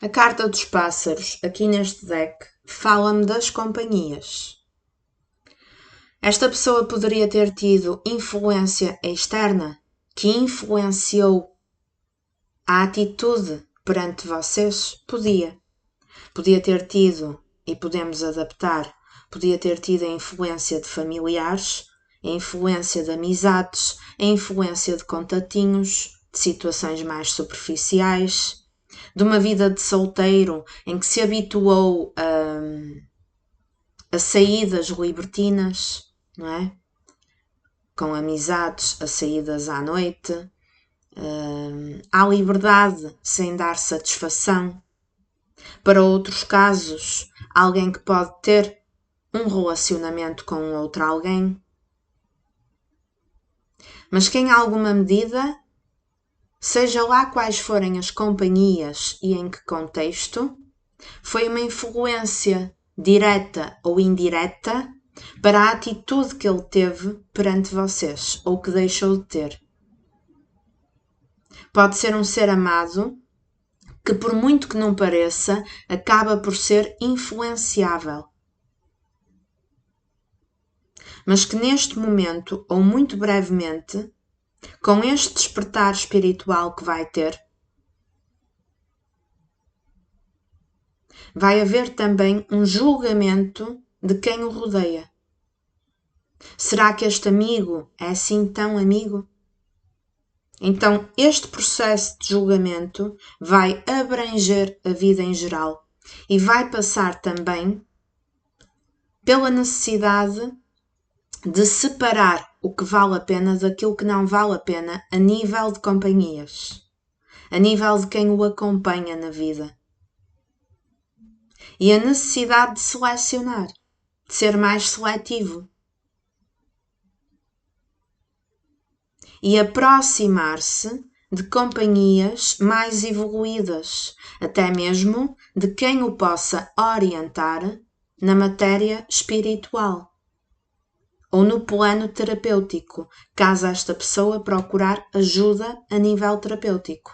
Speaker 1: A carta dos pássaros, aqui neste deck, fala-me das companhias. Esta pessoa poderia ter tido influência externa que influenciou a atitude perante vocês? Podia. Podia ter tido, e podemos adaptar, podia ter tido a influência de familiares, a influência de amizades, a influência de contatinhos, de situações mais superficiais, de uma vida de solteiro em que se habituou a saídas libertinas, não é? Com amizades, a saídas à noite, à liberdade sem dar satisfação. Para outros casos, alguém que pode ter um relacionamento com outro alguém, mas que em alguma medida, seja lá quais forem as companhias e em que contexto, foi uma influência direta ou indireta para a atitude que ele teve perante vocês, ou que deixou de ter. Pode ser um ser amado que, por muito que não pareça, acaba por ser influenciável. Mas que neste momento, ou muito brevemente, com este despertar espiritual que vai ter, vai haver também um julgamento de quem o rodeia. Será que este amigo é assim tão amigo? Então, este processo de julgamento vai abranger a vida em geral e vai passar também pela necessidade de separar o que vale a pena daquilo que não vale a pena a nível de companhias, a nível de quem o acompanha na vida. E a necessidade de selecionar, de ser mais seletivo. E aproximar-se de companhias mais evoluídas, até mesmo de quem o possa orientar na matéria espiritual ou no plano terapêutico, caso esta pessoa procurar ajuda a nível terapêutico.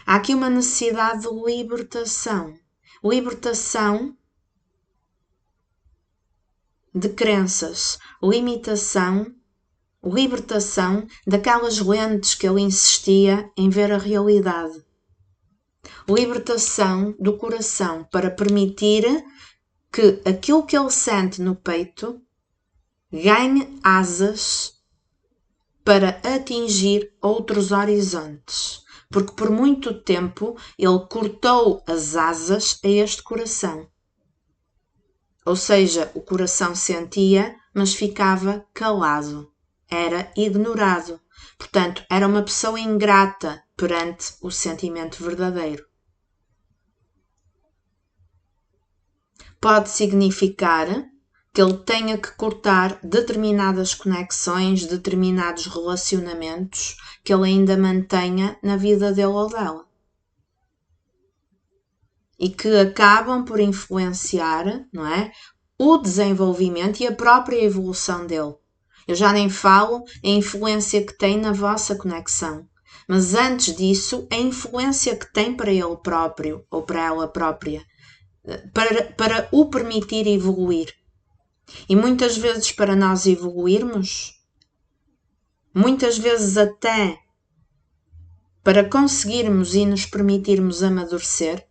Speaker 1: Há aqui uma necessidade de libertação. Libertação de crenças, libertação daquelas lentes que ele insistia em ver a realidade. Libertação do coração para permitir que aquilo que ele sente no peito ganhe asas para atingir outros horizontes. Porque por muito tempo ele cortou as asas a este coração. Ou seja, o coração sentia, mas ficava calado. Era ignorado. Portanto, era uma pessoa ingrata perante o sentimento verdadeiro. Pode significar que ele tenha que cortar determinadas conexões, determinados relacionamentos que ele ainda mantenha na vida dele ou dela. E que acabam por influenciar, não é, o desenvolvimento e a própria evolução dele. Eu já nem falo a influência que tem na vossa conexão, mas antes disso, a influência que tem para ele próprio ou para ela própria, para o permitir evoluir. E muitas vezes para nós evoluirmos, muitas vezes até para conseguirmos e nos permitirmos amadurecer,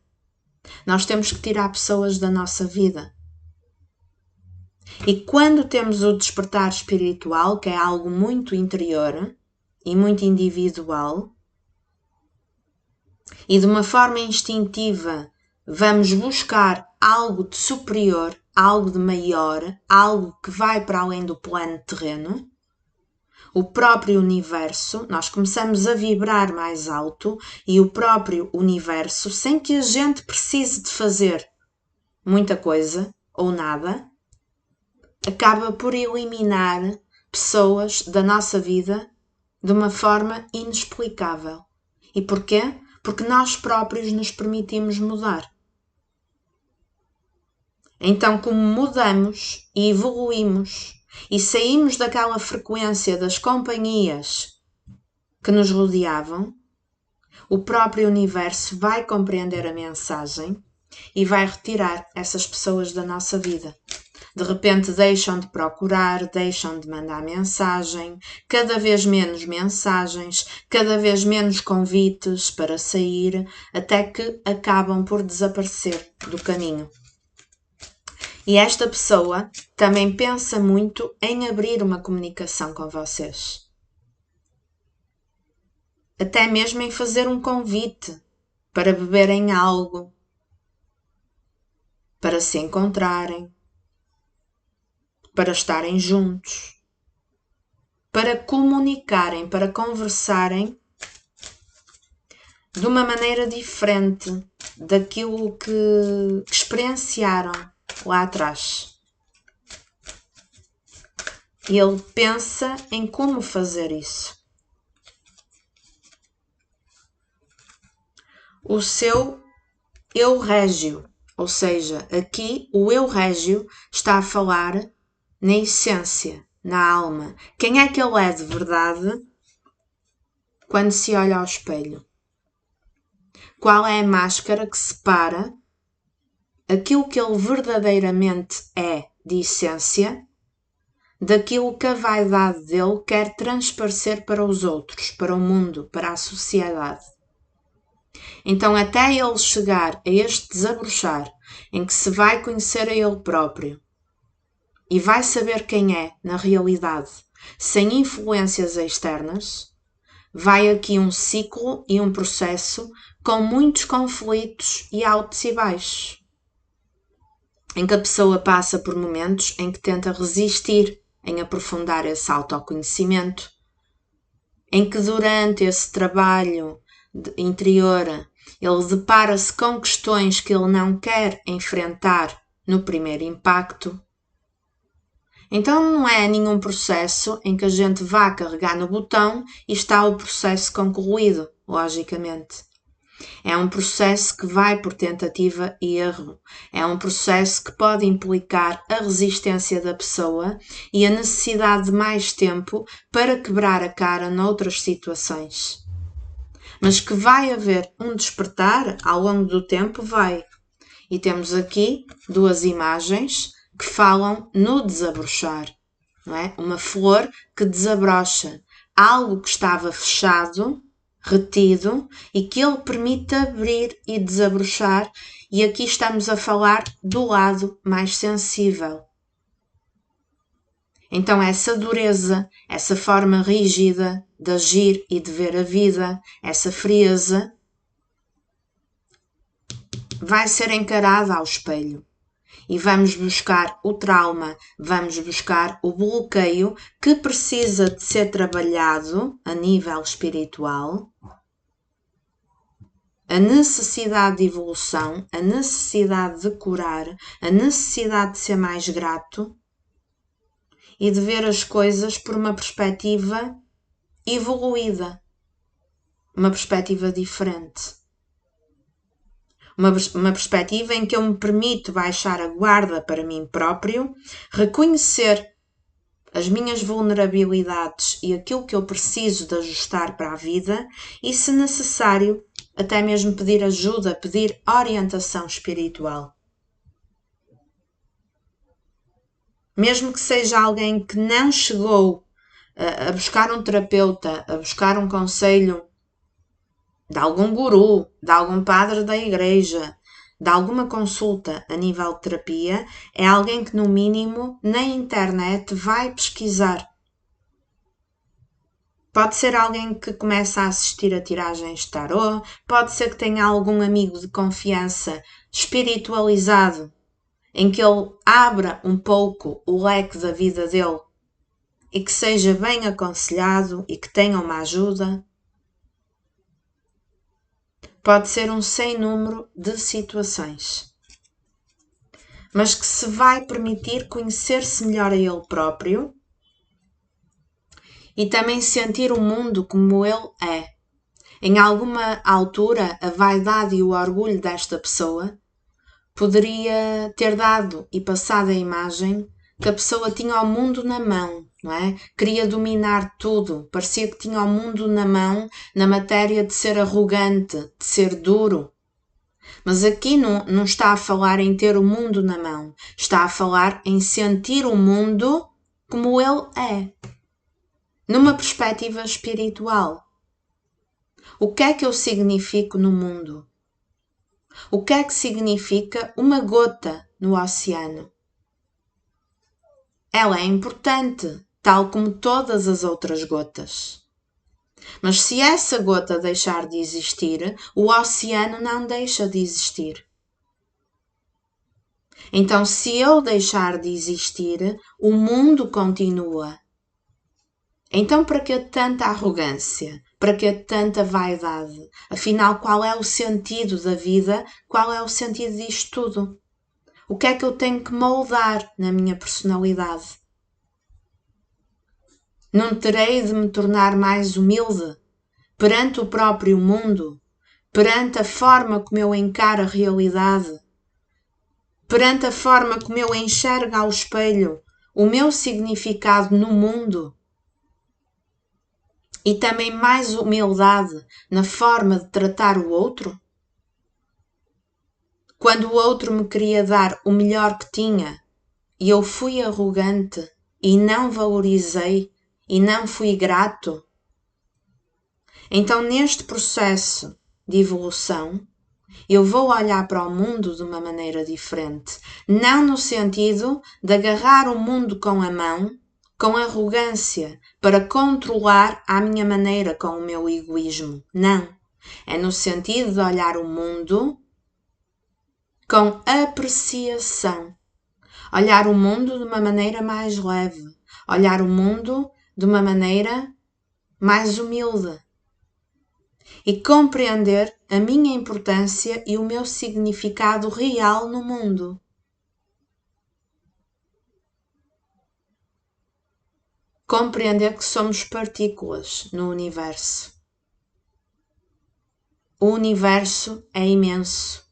Speaker 1: nós temos que tirar pessoas da nossa vida. E quando temos o despertar espiritual, que é algo muito interior e muito individual, e de uma forma instintiva vamos buscar algo de superior, algo de maior, algo que vai para além do plano terreno, o próprio universo, nós começamos a vibrar mais alto e o próprio universo, sem que a gente precise de fazer muita coisa ou nada, acaba por eliminar pessoas da nossa vida de uma forma inexplicável. E porquê? Porque nós próprios nos permitimos mudar. Então, como mudamos e evoluímos e saímos daquela frequência das companhias que nos rodeavam, o próprio universo vai compreender a mensagem e vai retirar essas pessoas da nossa vida. De repente deixam de procurar, deixam de mandar mensagem, cada vez menos mensagens, cada vez menos convites para sair, até que acabam por desaparecer do caminho. E esta pessoa também pensa muito em abrir uma comunicação com vocês. Até mesmo em fazer um convite para beberem algo, para se encontrarem, para estarem juntos, para comunicarem, para conversarem de uma maneira diferente daquilo que experienciaram lá atrás. E ele pensa em como fazer isso. O seu eu régio, ou seja, aqui o eu régio está a falar na essência, na alma. Quem é que ele é de verdade quando se olha ao espelho? Qual é a máscara que separa aquilo que ele verdadeiramente é de essência daquilo que a vaidade dele quer transparecer para os outros, para o mundo, para a sociedade? Então, até ele chegar a este desabrochar, em que se vai conhecer a ele próprio e vai saber quem é na realidade, sem influências externas, vai aqui um ciclo e um processo com muitos conflitos e altos e baixos, em que a pessoa passa por momentos em que tenta resistir em aprofundar esse autoconhecimento, em que durante esse trabalho interior ele depara-se com questões que ele não quer enfrentar no primeiro impacto. Então não é nenhum processo em que a gente vá carregar no botão e está o processo concluído, logicamente. É um processo que vai por tentativa e erro. É um processo que pode implicar a resistência da pessoa e a necessidade de mais tempo para quebrar a cara noutras situações. Mas que vai haver um despertar ao longo do tempo, vai. E temos aqui duas imagens que falam no desabrochar, não é? Uma flor que desabrocha, algo que estava fechado, retido, e que ele permite abrir e desabrochar, e aqui estamos a falar do lado mais sensível. Então essa dureza, essa forma rígida de agir e de ver a vida, essa frieza, vai ser encarada ao espelho. E vamos buscar o trauma, vamos buscar o bloqueio que precisa de ser trabalhado a nível espiritual, a necessidade de evolução, a necessidade de curar, a necessidade de ser mais grato e de ver as coisas por uma perspectiva evoluída, uma perspectiva diferente. Uma perspectiva em que eu me permito baixar a guarda para mim próprio, reconhecer as minhas vulnerabilidades e aquilo que eu preciso de ajustar para a vida e, se necessário, até mesmo pedir ajuda, pedir orientação espiritual. Mesmo que seja alguém que não chegou a buscar um terapeuta, a buscar um conselho de algum guru, de algum padre da igreja, de alguma consulta a nível de terapia, é alguém que no mínimo na internet vai pesquisar. Pode ser alguém que começa a assistir a tiragens de tarô, pode ser que tenha algum amigo de confiança espiritualizado, em que ele abra um pouco o leque da vida dele e que seja bem aconselhado e que tenha uma ajuda. Pode ser um sem número de situações, mas que se vai permitir conhecer-se melhor a ele próprio e também sentir o mundo como ele é. Em alguma altura, a vaidade e o orgulho desta pessoa poderia ter dado e passado a imagem que a pessoa tinha o mundo na mão, não é? Queria dominar tudo, parecia que tinha o mundo na mão na matéria de ser arrogante, de ser duro. Mas aqui não está a falar em ter o mundo na mão, está a falar em sentir o mundo como ele é, numa perspectiva espiritual. O que é que eu significo no mundo? O que é que significa uma gota no oceano? Ela é importante, tal como todas as outras gotas. Mas se essa gota deixar de existir, o oceano não deixa de existir. Então, se eu deixar de existir, o mundo continua. Então, para que tanta arrogância? Para que tanta vaidade? Afinal, qual é o sentido da vida? Qual é o sentido disto tudo? O que é que eu tenho que moldar na minha personalidade? Não terei de me tornar mais humilde perante o próprio mundo, perante a forma como eu encaro a realidade, perante a forma como eu enxergo ao espelho o meu significado no mundo? E também mais humildade na forma de tratar o outro? Quando o outro me queria dar o melhor que tinha e eu fui arrogante e não valorizei e não fui grato, então neste processo de evolução eu vou olhar para o mundo de uma maneira diferente, não no sentido de agarrar o mundo com a mão, com arrogância, para controlar à minha maneira com o meu egoísmo. Não. É no sentido de olhar o mundo com apreciação. Olhar o mundo de uma maneira mais leve. Olhar o mundo de uma maneira mais humilde. E compreender a minha importância e o meu significado real no mundo. Compreender que somos partículas no universo. O universo é imenso.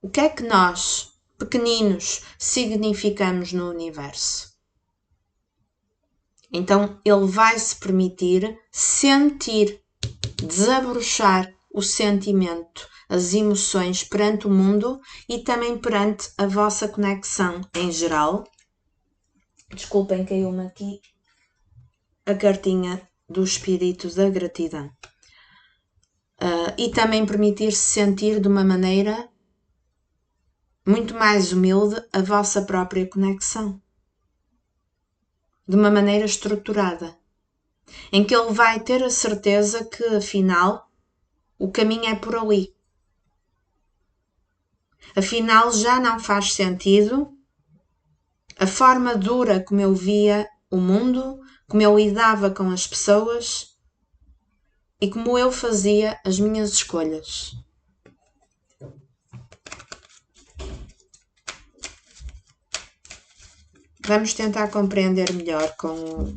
Speaker 1: O que é que nós, pequeninos, significamos no universo? Então ele vai se permitir sentir, desabrochar o sentimento, as emoções perante o mundo e também perante a vossa conexão em geral. Desculpem, caiu-me aqui a cartinha do espírito da gratidão. E também permitir-se sentir de uma maneira muito mais humilde a vossa própria conexão. De uma maneira estruturada. Em que ele vai ter a certeza que, afinal, o caminho é por ali. Afinal, já não faz sentido a forma dura como eu via o mundo, como eu lidava com as pessoas e como eu fazia as minhas escolhas. Vamos tentar compreender melhor com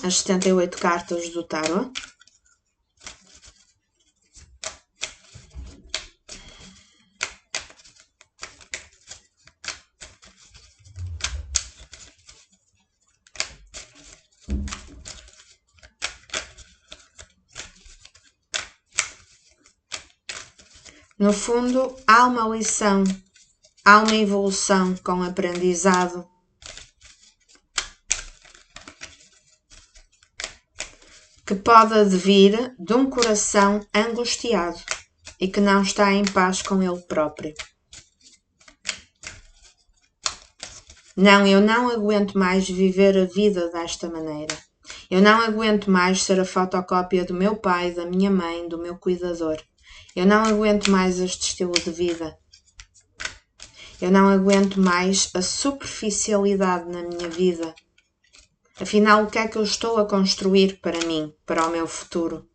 Speaker 1: as 78 cartas do tarot. No fundo, há uma lição, há uma evolução com aprendizado. Que pode advir de um coração angustiado e que não está em paz com ele próprio. Não, eu não aguento mais viver a vida desta maneira. Eu não aguento mais ser a fotocópia do meu pai, da minha mãe, do meu cuidador. Eu não aguento mais este estilo de vida. Eu não aguento mais a superficialidade na minha vida. Afinal, o que é que eu estou a construir para mim, para o meu futuro?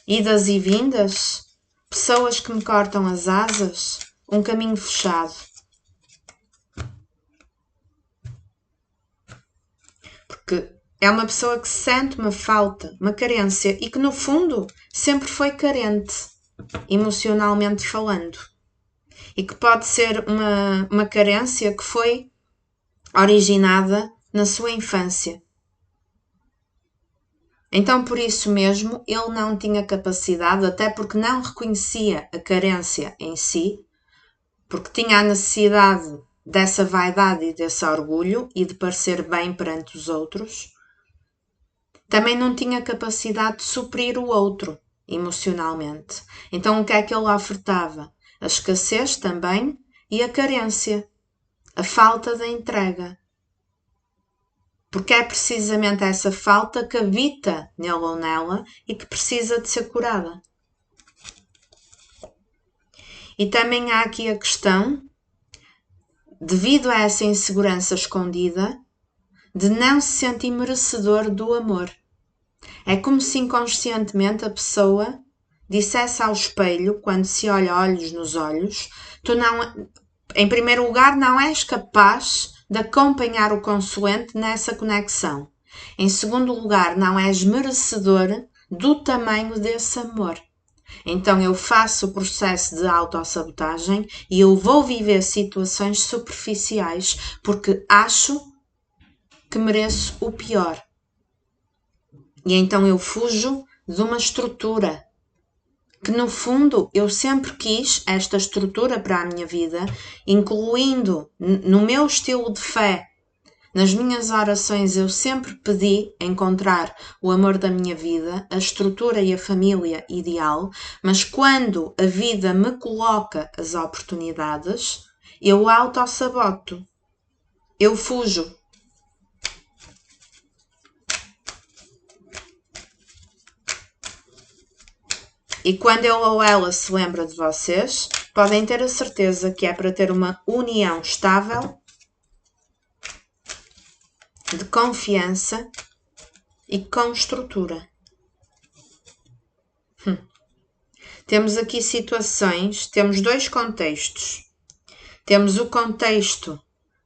Speaker 1: Idas e vindas? Pessoas que me cortam as asas? Um caminho fechado? Porque é uma pessoa que sente uma falta, uma carência e que no fundo sempre foi carente, emocionalmente falando. e que pode ser uma carência que foi originada na sua infância. Então, por isso mesmo, ele não tinha capacidade, até porque não reconhecia a carência em si, porque tinha a necessidade dessa vaidade e desse orgulho e de parecer bem perante os outros. Também não tinha capacidade de suprir o outro emocionalmente. Então, o que é que ele ofertava? A escassez também e a carência, a falta da entrega. Porque é precisamente essa falta que habita nele ou nela e que precisa de ser curada. E também há aqui a questão, devido a essa insegurança escondida, de não se sentir merecedor do amor. É como se inconscientemente a pessoa dissesse ao espelho, quando se olha olhos nos olhos, tu não, em primeiro lugar, não és capaz de acompanhar o consoante nessa conexão. Em segundo lugar, não és merecedor do tamanho desse amor. Então eu faço o processo de autossabotagem e eu vou viver situações superficiais porque acho que mereço o pior. E então eu fujo de uma estrutura que no fundo eu sempre quis esta estrutura para a minha vida, incluindo no meu estilo de fé, nas minhas orações eu sempre pedi encontrar o amor da minha vida, a estrutura e a família ideal, mas quando a vida me coloca as oportunidades, eu autossaboto, eu fujo. E quando ele ou ela se lembra de vocês, podem ter a certeza que é para ter uma união estável, de confiança e com estrutura. Temos aqui situações, temos dois contextos. Temos o contexto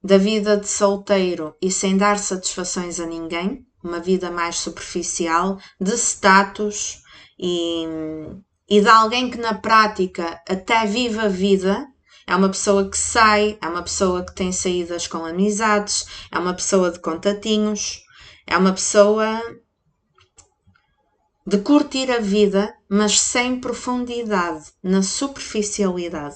Speaker 1: da vida de solteiro e sem dar satisfações a ninguém, uma vida mais superficial, de status e de alguém que na prática até vive a vida, é uma pessoa que sai, é uma pessoa que tem saídas com amizades, é uma pessoa de contatinhos, é uma pessoa de curtir a vida, mas sem profundidade, na superficialidade.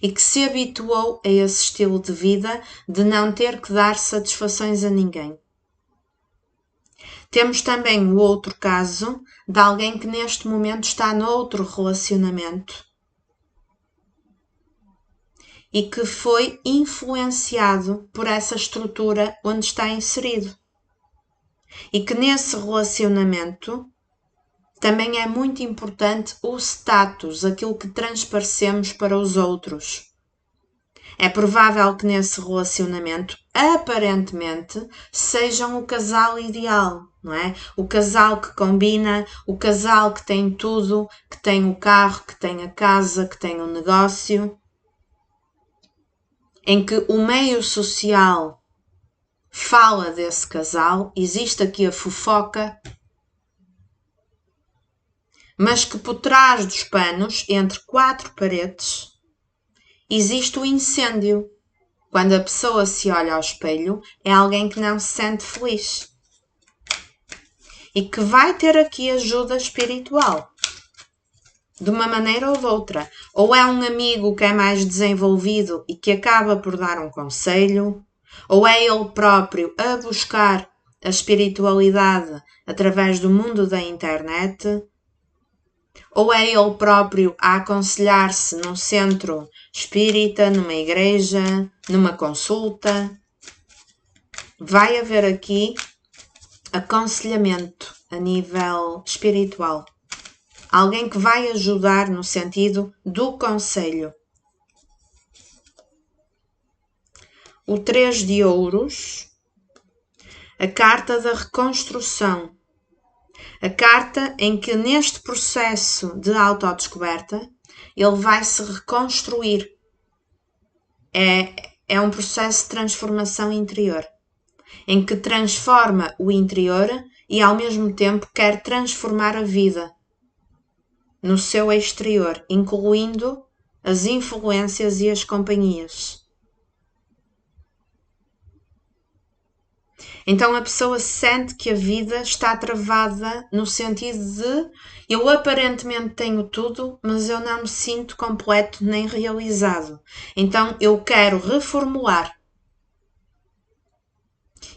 Speaker 1: E que se habituou a esse estilo de vida de não ter que dar satisfações a ninguém. Temos também o outro caso de alguém que neste momento está noutro relacionamento e que foi influenciado por essa estrutura onde está inserido. E que nesse relacionamento também é muito importante o status, aquilo que transparecemos para os outros. É provável que nesse relacionamento, aparentemente, sejam o casal ideal, não é? O casal que combina, o casal que tem tudo, que tem o carro, que tem a casa, que tem o negócio, em que o meio social fala desse casal, existe aqui a fofoca, mas que por trás dos panos, entre quatro paredes, existe o incêndio. Quando a pessoa se olha ao espelho, é alguém que não se sente feliz. E que vai ter aqui ajuda espiritual. De uma maneira ou de outra. Ou é um amigo que é mais desenvolvido e que acaba por dar um conselho. Ou é ele próprio a buscar a espiritualidade através do mundo da internet. Ou é ele próprio a aconselhar-se num centro espírita, numa igreja, numa consulta. Vai haver aqui aconselhamento a nível espiritual. Alguém que vai ajudar no sentido do conselho. O 3 de ouros, a carta da reconstrução. A carta em que neste processo de autodescoberta ele vai se reconstruir. É um processo de transformação interior, em que transforma o interior e ao mesmo tempo quer transformar a vida no seu exterior, incluindo as influências e as companhias. Então a pessoa sente que a vida está travada no sentido de eu aparentemente tenho tudo, mas eu não me sinto completo nem realizado. Então eu quero reformular.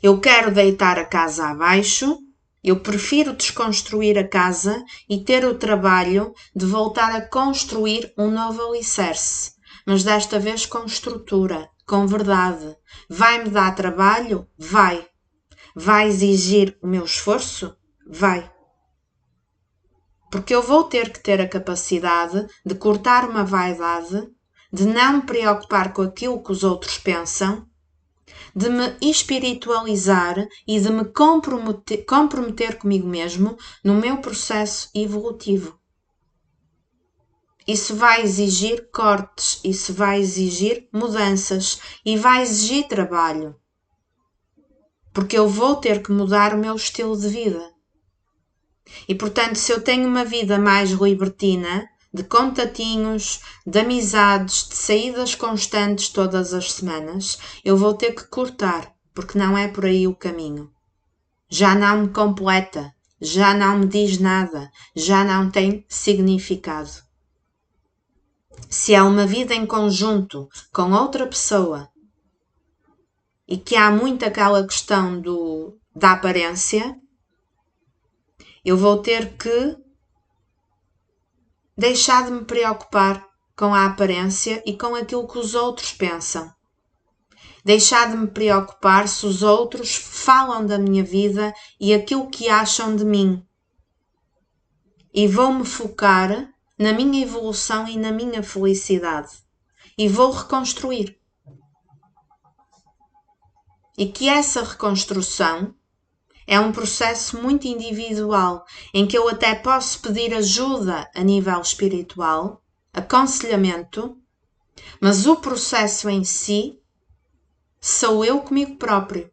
Speaker 1: Eu quero deitar a casa abaixo, eu prefiro desconstruir a casa e ter o trabalho de voltar a construir um novo alicerce, mas desta vez com estrutura, com verdade. Vai-me dar trabalho? Vai. Vai exigir o meu esforço? Vai. Porque eu vou ter que ter a capacidade de cortar uma vaidade, de não me preocupar com aquilo que os outros pensam, de me espiritualizar e de me comprometer comigo mesmo no meu processo evolutivo. Isso vai exigir cortes, isso vai exigir mudanças e vai exigir trabalho. Porque eu vou ter que mudar o meu estilo de vida. E portanto, se eu tenho uma vida mais libertina, de contatinhos, de amizades, de saídas constantes todas as semanas, eu vou ter que cortar, porque não é por aí o caminho. Já não me completa, já não me diz nada, já não tem significado. Se há uma vida em conjunto com outra pessoa e que há muito aquela questão da aparência, eu vou ter que deixar de me preocupar com a aparência e com aquilo que os outros pensam. Deixar de me preocupar se os outros falam da minha vida e aquilo que acham de mim. E vou-me focar na minha evolução e na minha felicidade. E vou reconstruir. E que essa reconstrução é um processo muito individual, em que eu até posso pedir ajuda a nível espiritual, aconselhamento, mas o processo em si sou eu comigo próprio.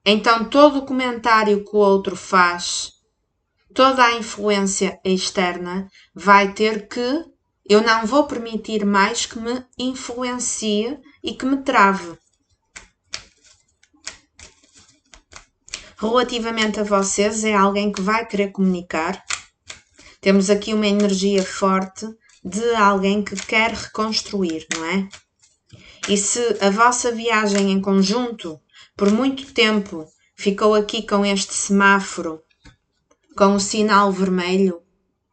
Speaker 1: Então todo o comentário que o outro faz, toda a influência externa, vai ter que, eu não vou permitir mais que me influencie e que me trave. Relativamente a vocês, é alguém que vai querer comunicar. Temos aqui uma energia forte de alguém que quer reconstruir, não é? E se a vossa viagem em conjunto, por muito tempo, ficou aqui com este semáforo, com o sinal vermelho,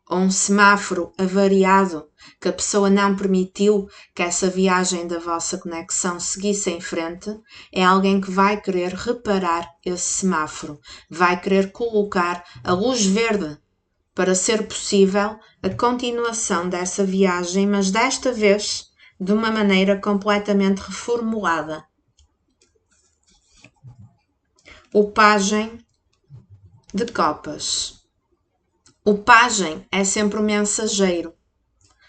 Speaker 1: ou um semáforo avariado, que a pessoa não permitiu que essa viagem da vossa conexão seguisse em frente, é alguém que vai querer reparar esse semáforo, vai querer colocar a luz verde para ser possível a continuação dessa viagem, mas desta vez de uma maneira completamente reformulada. O pajem de copas. O pajem é sempre o mensageiro.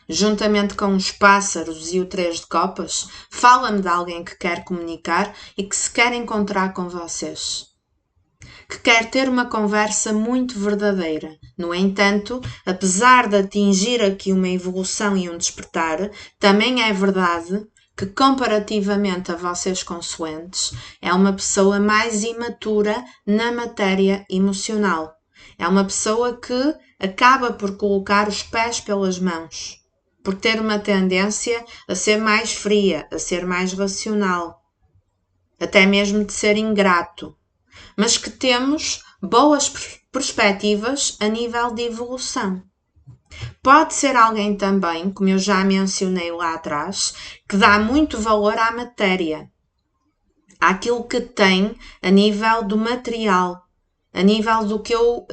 Speaker 1: Juntamente com os pássaros e o 3 de copas, fala-me de alguém que quer comunicar e que se quer encontrar com vocês. Que quer ter uma conversa muito verdadeira. No entanto, apesar de atingir aqui uma evolução e um despertar, também é verdade que, comparativamente a vocês consoantes, é uma pessoa mais imatura na matéria emocional. É uma pessoa que acaba por colocar os pés pelas mãos, por ter uma tendência a ser mais fria, a ser mais racional, até mesmo de ser ingrato, mas que temos boas perspectivas a nível de evolução. Pode ser alguém também, como eu já mencionei lá atrás, que dá muito valor à matéria, àquilo que tem a nível do material, a nível do que eu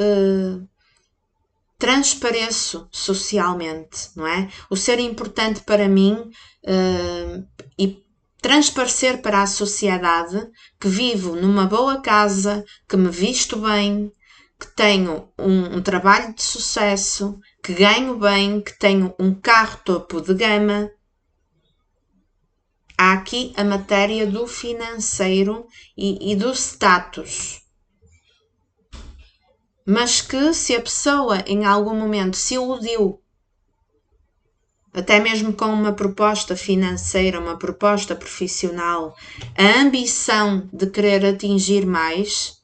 Speaker 1: transpareço socialmente, não é? O ser importante para mim e transparecer para a sociedade que vivo numa boa casa, que me visto bem, que tenho um trabalho de sucesso, que ganho bem, que tenho um carro topo de gama. Há aqui a matéria do financeiro e do status. Mas que se a pessoa em algum momento se iludiu até mesmo com uma proposta financeira, uma proposta profissional, a ambição de querer atingir mais,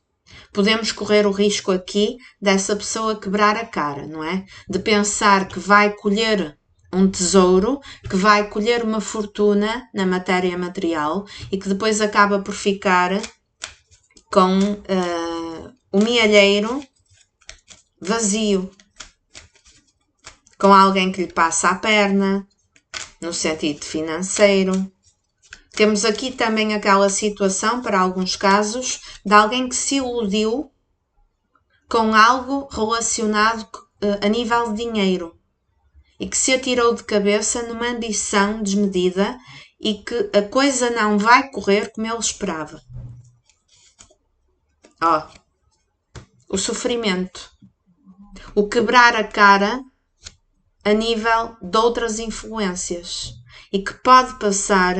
Speaker 1: podemos correr o risco aqui dessa pessoa quebrar a cara, não é? De pensar que vai colher um tesouro, que vai colher uma fortuna na matéria material e que depois acaba por ficar com o mielheiro vazio, com alguém que lhe passa a perna, no sentido financeiro. Temos aqui também aquela situação, para alguns casos, de alguém que se iludiu com algo relacionado a nível de dinheiro e que se atirou de cabeça numa ambição desmedida e que a coisa não vai correr como ele esperava. O sofrimento, o quebrar a cara a nível de outras influências e que pode passar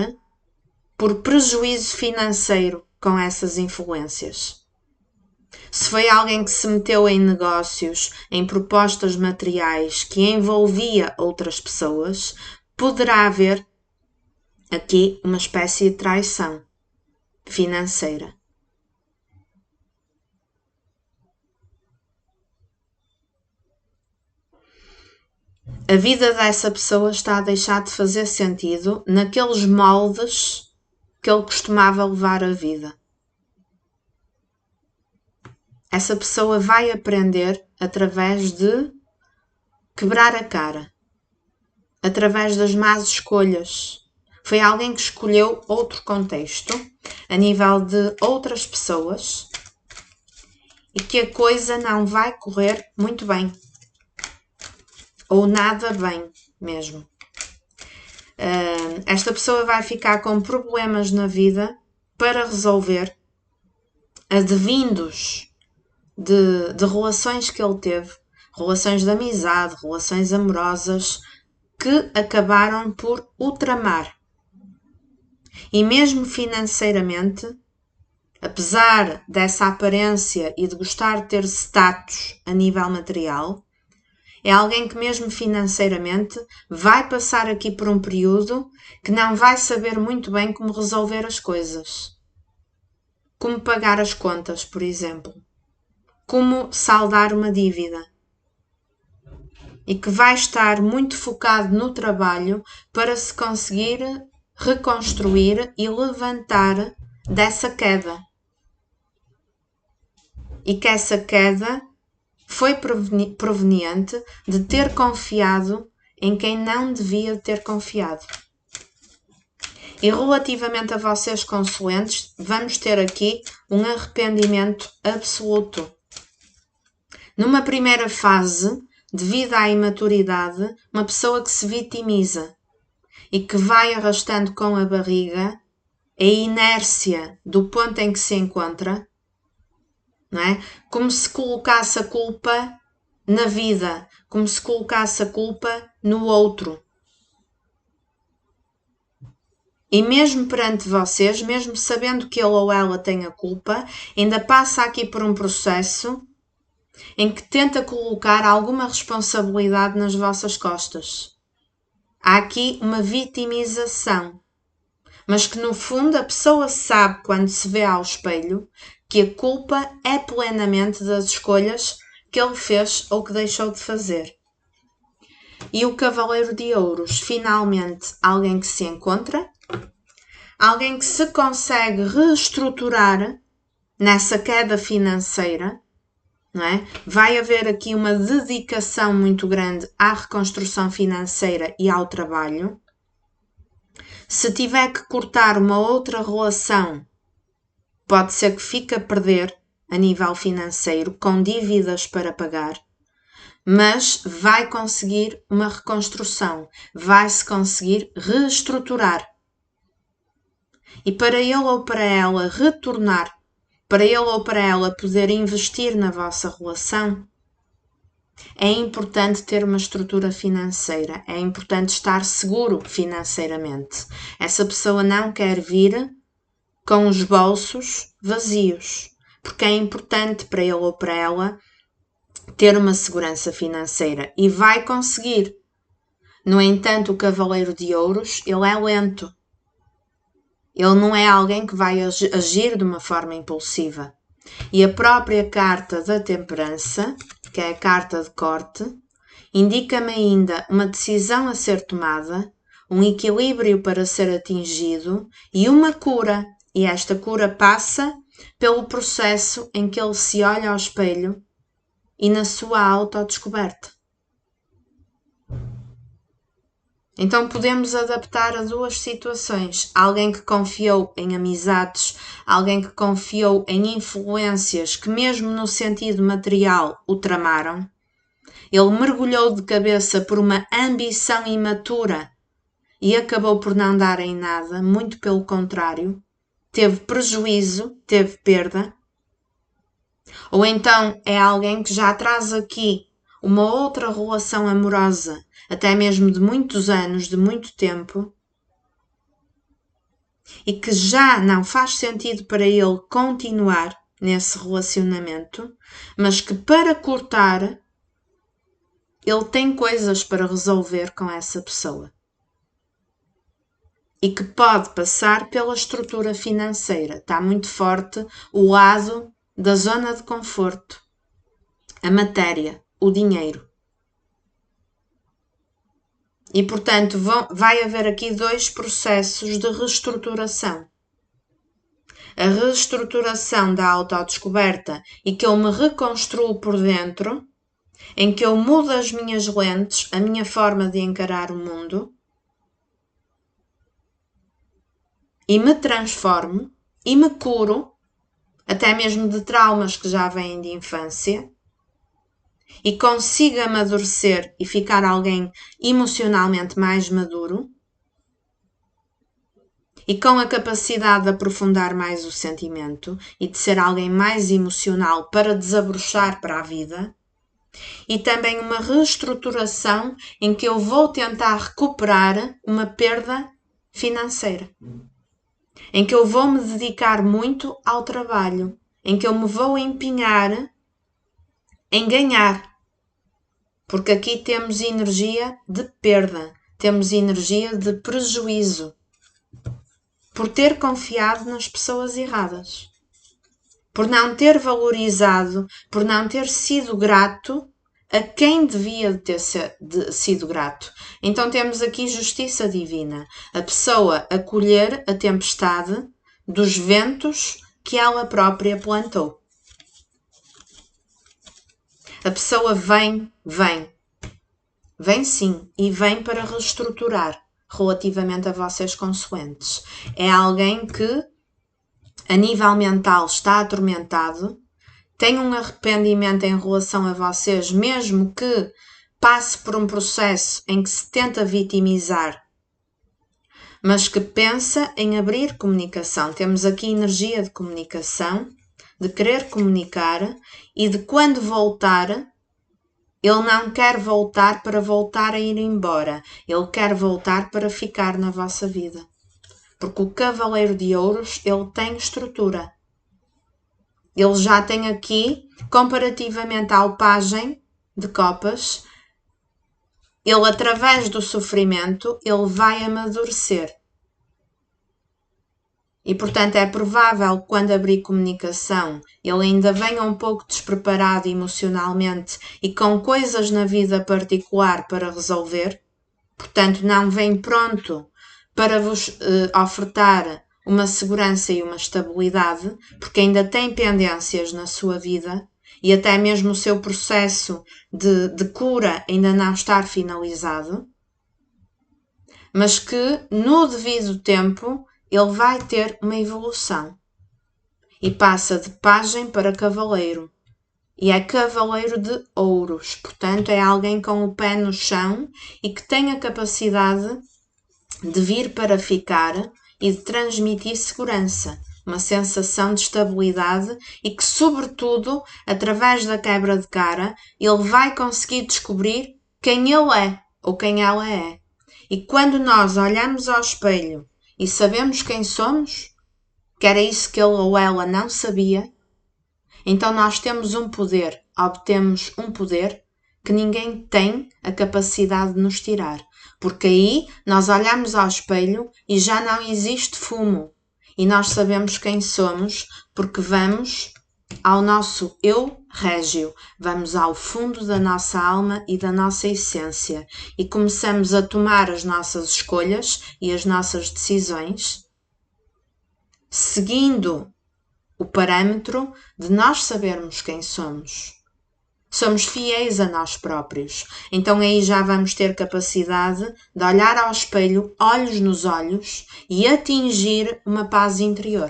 Speaker 1: por prejuízo financeiro com essas influências. Se foi alguém que se meteu em negócios, em propostas materiais que envolvia outras pessoas, poderá haver aqui uma espécie de traição financeira. A vida dessa pessoa está a deixar de fazer sentido naqueles moldes que ele costumava levar a vida. Essa pessoa vai aprender através de quebrar a cara, através das más escolhas. Foi alguém que escolheu outro contexto, a nível de outras pessoas, e que a coisa não vai correr muito bem. Ou nada bem mesmo. Esta pessoa vai ficar com problemas na vida para resolver, advindos de relações que ele teve, relações de amizade, relações amorosas, que acabaram por o tramar. E mesmo financeiramente, apesar dessa aparência e de gostar de ter status a nível material, é alguém que mesmo financeiramente vai passar aqui por um período que não vai saber muito bem como resolver as coisas. Como pagar as contas, por exemplo. Como saldar uma dívida. E que vai estar muito focado no trabalho para se conseguir reconstruir e levantar dessa queda. E que essa queda foi proveniente de ter confiado em quem não devia ter confiado. E relativamente a vocês consulentes, vamos ter aqui um arrependimento absoluto. Numa primeira fase, devido à imaturidade, uma pessoa que se vitimiza e que vai arrastando com a barriga a inércia do ponto em que se encontra, não é? Como se colocasse a culpa na vida, como se colocasse a culpa no outro. E mesmo perante vocês, mesmo sabendo que ele ou ela tem a culpa, ainda passa aqui por um processo em que tenta colocar alguma responsabilidade nas vossas costas. Há aqui uma vitimização, mas que no fundo a pessoa sabe, quando se vê ao espelho, que a culpa é plenamente das escolhas que ele fez ou que deixou de fazer. E o Cavaleiro de Ouros, finalmente, alguém que se encontra, alguém que se consegue reestruturar nessa queda financeira, não é? Vai haver aqui uma dedicação muito grande à reconstrução financeira e ao trabalho. Se tiver que cortar uma outra relação, pode ser que fique a perder a nível financeiro, com dívidas para pagar, mas vai conseguir uma reconstrução, vai-se conseguir reestruturar. E para ele ou para ela retornar, para ele ou para ela poder investir na vossa relação, é importante ter uma estrutura financeira, é importante estar seguro financeiramente. Essa pessoa não quer vir com os bolsos vazios, porque é importante para ele ou para ela ter uma segurança financeira e vai conseguir. No entanto, o cavaleiro de ouros, ele é lento. Ele não é alguém que vai agir de uma forma impulsiva. E a própria carta da temperança, que é a carta de corte, indica-me ainda uma decisão a ser tomada, um equilíbrio para ser atingido e uma cura. E esta cura passa pelo processo em que ele se olha ao espelho e na sua autodescoberta. Então podemos adaptar a duas situações. Alguém que confiou em amizades, alguém que confiou em influências que mesmo no sentido material o tramaram. Ele mergulhou de cabeça por uma ambição imatura e acabou por não dar em nada, muito pelo contrário. Teve prejuízo, teve perda. Ou então é alguém que já traz aqui uma outra relação amorosa, até mesmo de muitos anos, de muito tempo, e que já não faz sentido para ele continuar nesse relacionamento, mas que para cortar, ele tem coisas para resolver com essa pessoa. E que pode passar pela estrutura financeira. Está muito forte o lado da zona de conforto, a matéria, o dinheiro. E, portanto, vai haver aqui dois processos de reestruturação. A reestruturação da autodescoberta e que eu me reconstruo por dentro, em que eu mudo as minhas lentes, a minha forma de encarar o mundo, e me transformo e me curo, até mesmo de traumas que já vêm de infância, e consigo amadurecer e ficar alguém emocionalmente mais maduro e com a capacidade de aprofundar mais o sentimento e de ser alguém mais emocional para desabrochar para a vida, e também uma reestruturação em que eu vou tentar recuperar uma perda financeira, em que eu vou me dedicar muito ao trabalho, em que eu me vou empenhar em ganhar, porque aqui temos energia de perda, temos energia de prejuízo, por ter confiado nas pessoas erradas, por não ter valorizado, por não ter sido grato a quem devia ter sido grato. Então temos aqui justiça divina, a pessoa a colher a tempestade dos ventos que ela própria plantou. A pessoa vem sim, e vem para reestruturar relativamente a vocês consoantes. É alguém que a nível mental está atormentado, tem um arrependimento em relação a vocês, mesmo que passe por um processo em que se tenta vitimizar, mas que pensa em abrir comunicação. Temos aqui energia de comunicação, de querer comunicar e de quando voltar, ele não quer voltar para voltar a ir embora. Ele quer voltar para ficar na vossa vida. Porque o cavaleiro de ouros, ele tem estrutura. Ele já tem aqui, comparativamente ao pajem de copas, ele através do sofrimento, ele vai amadurecer. E, portanto, é provável que quando abrir comunicação, ele ainda venha um pouco despreparado emocionalmente e com coisas na vida particular para resolver. Portanto, não vem pronto para vos ofertar uma segurança e uma estabilidade, porque ainda tem pendências na sua vida e até mesmo o seu processo de cura ainda não está finalizado, mas que no devido tempo ele vai ter uma evolução e passa de pajem para cavaleiro. E é cavaleiro de ouros, portanto é alguém com o pé no chão e que tem a capacidade de vir para ficar e de transmitir segurança, uma sensação de estabilidade e que, sobretudo, através da quebra de cara, ele vai conseguir descobrir quem ele é ou quem ela é. E quando nós olhamos ao espelho e sabemos quem somos, que era isso que ele ou ela não sabia, então nós temos um poder, obtemos um poder que ninguém tem a capacidade de nos tirar. Porque aí nós olhamos ao espelho e já não existe fumo. E nós sabemos quem somos porque vamos ao nosso eu régio, vamos ao fundo da nossa alma e da nossa essência e começamos a tomar as nossas escolhas e as nossas decisões seguindo o parâmetro de nós sabermos quem somos. Somos fiéis a nós próprios. Então aí já vamos ter capacidade de olhar ao espelho, olhos nos olhos e atingir uma paz interior,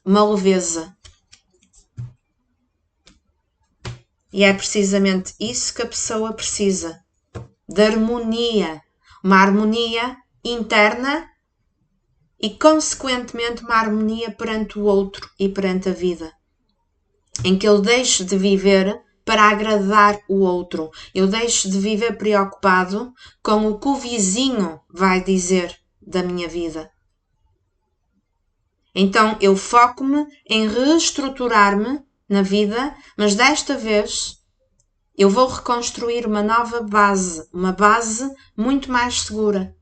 Speaker 1: uma leveza. E é precisamente isso que a pessoa precisa, de harmonia, uma harmonia interna e, consequentemente, uma harmonia perante o outro e perante a vida, em que eu deixo de viver para agradar o outro, eu deixo de viver preocupado com o que o vizinho vai dizer da minha vida. Então eu foco-me em reestruturar-me na vida, mas desta vez eu vou reconstruir uma nova base, uma base muito mais segura.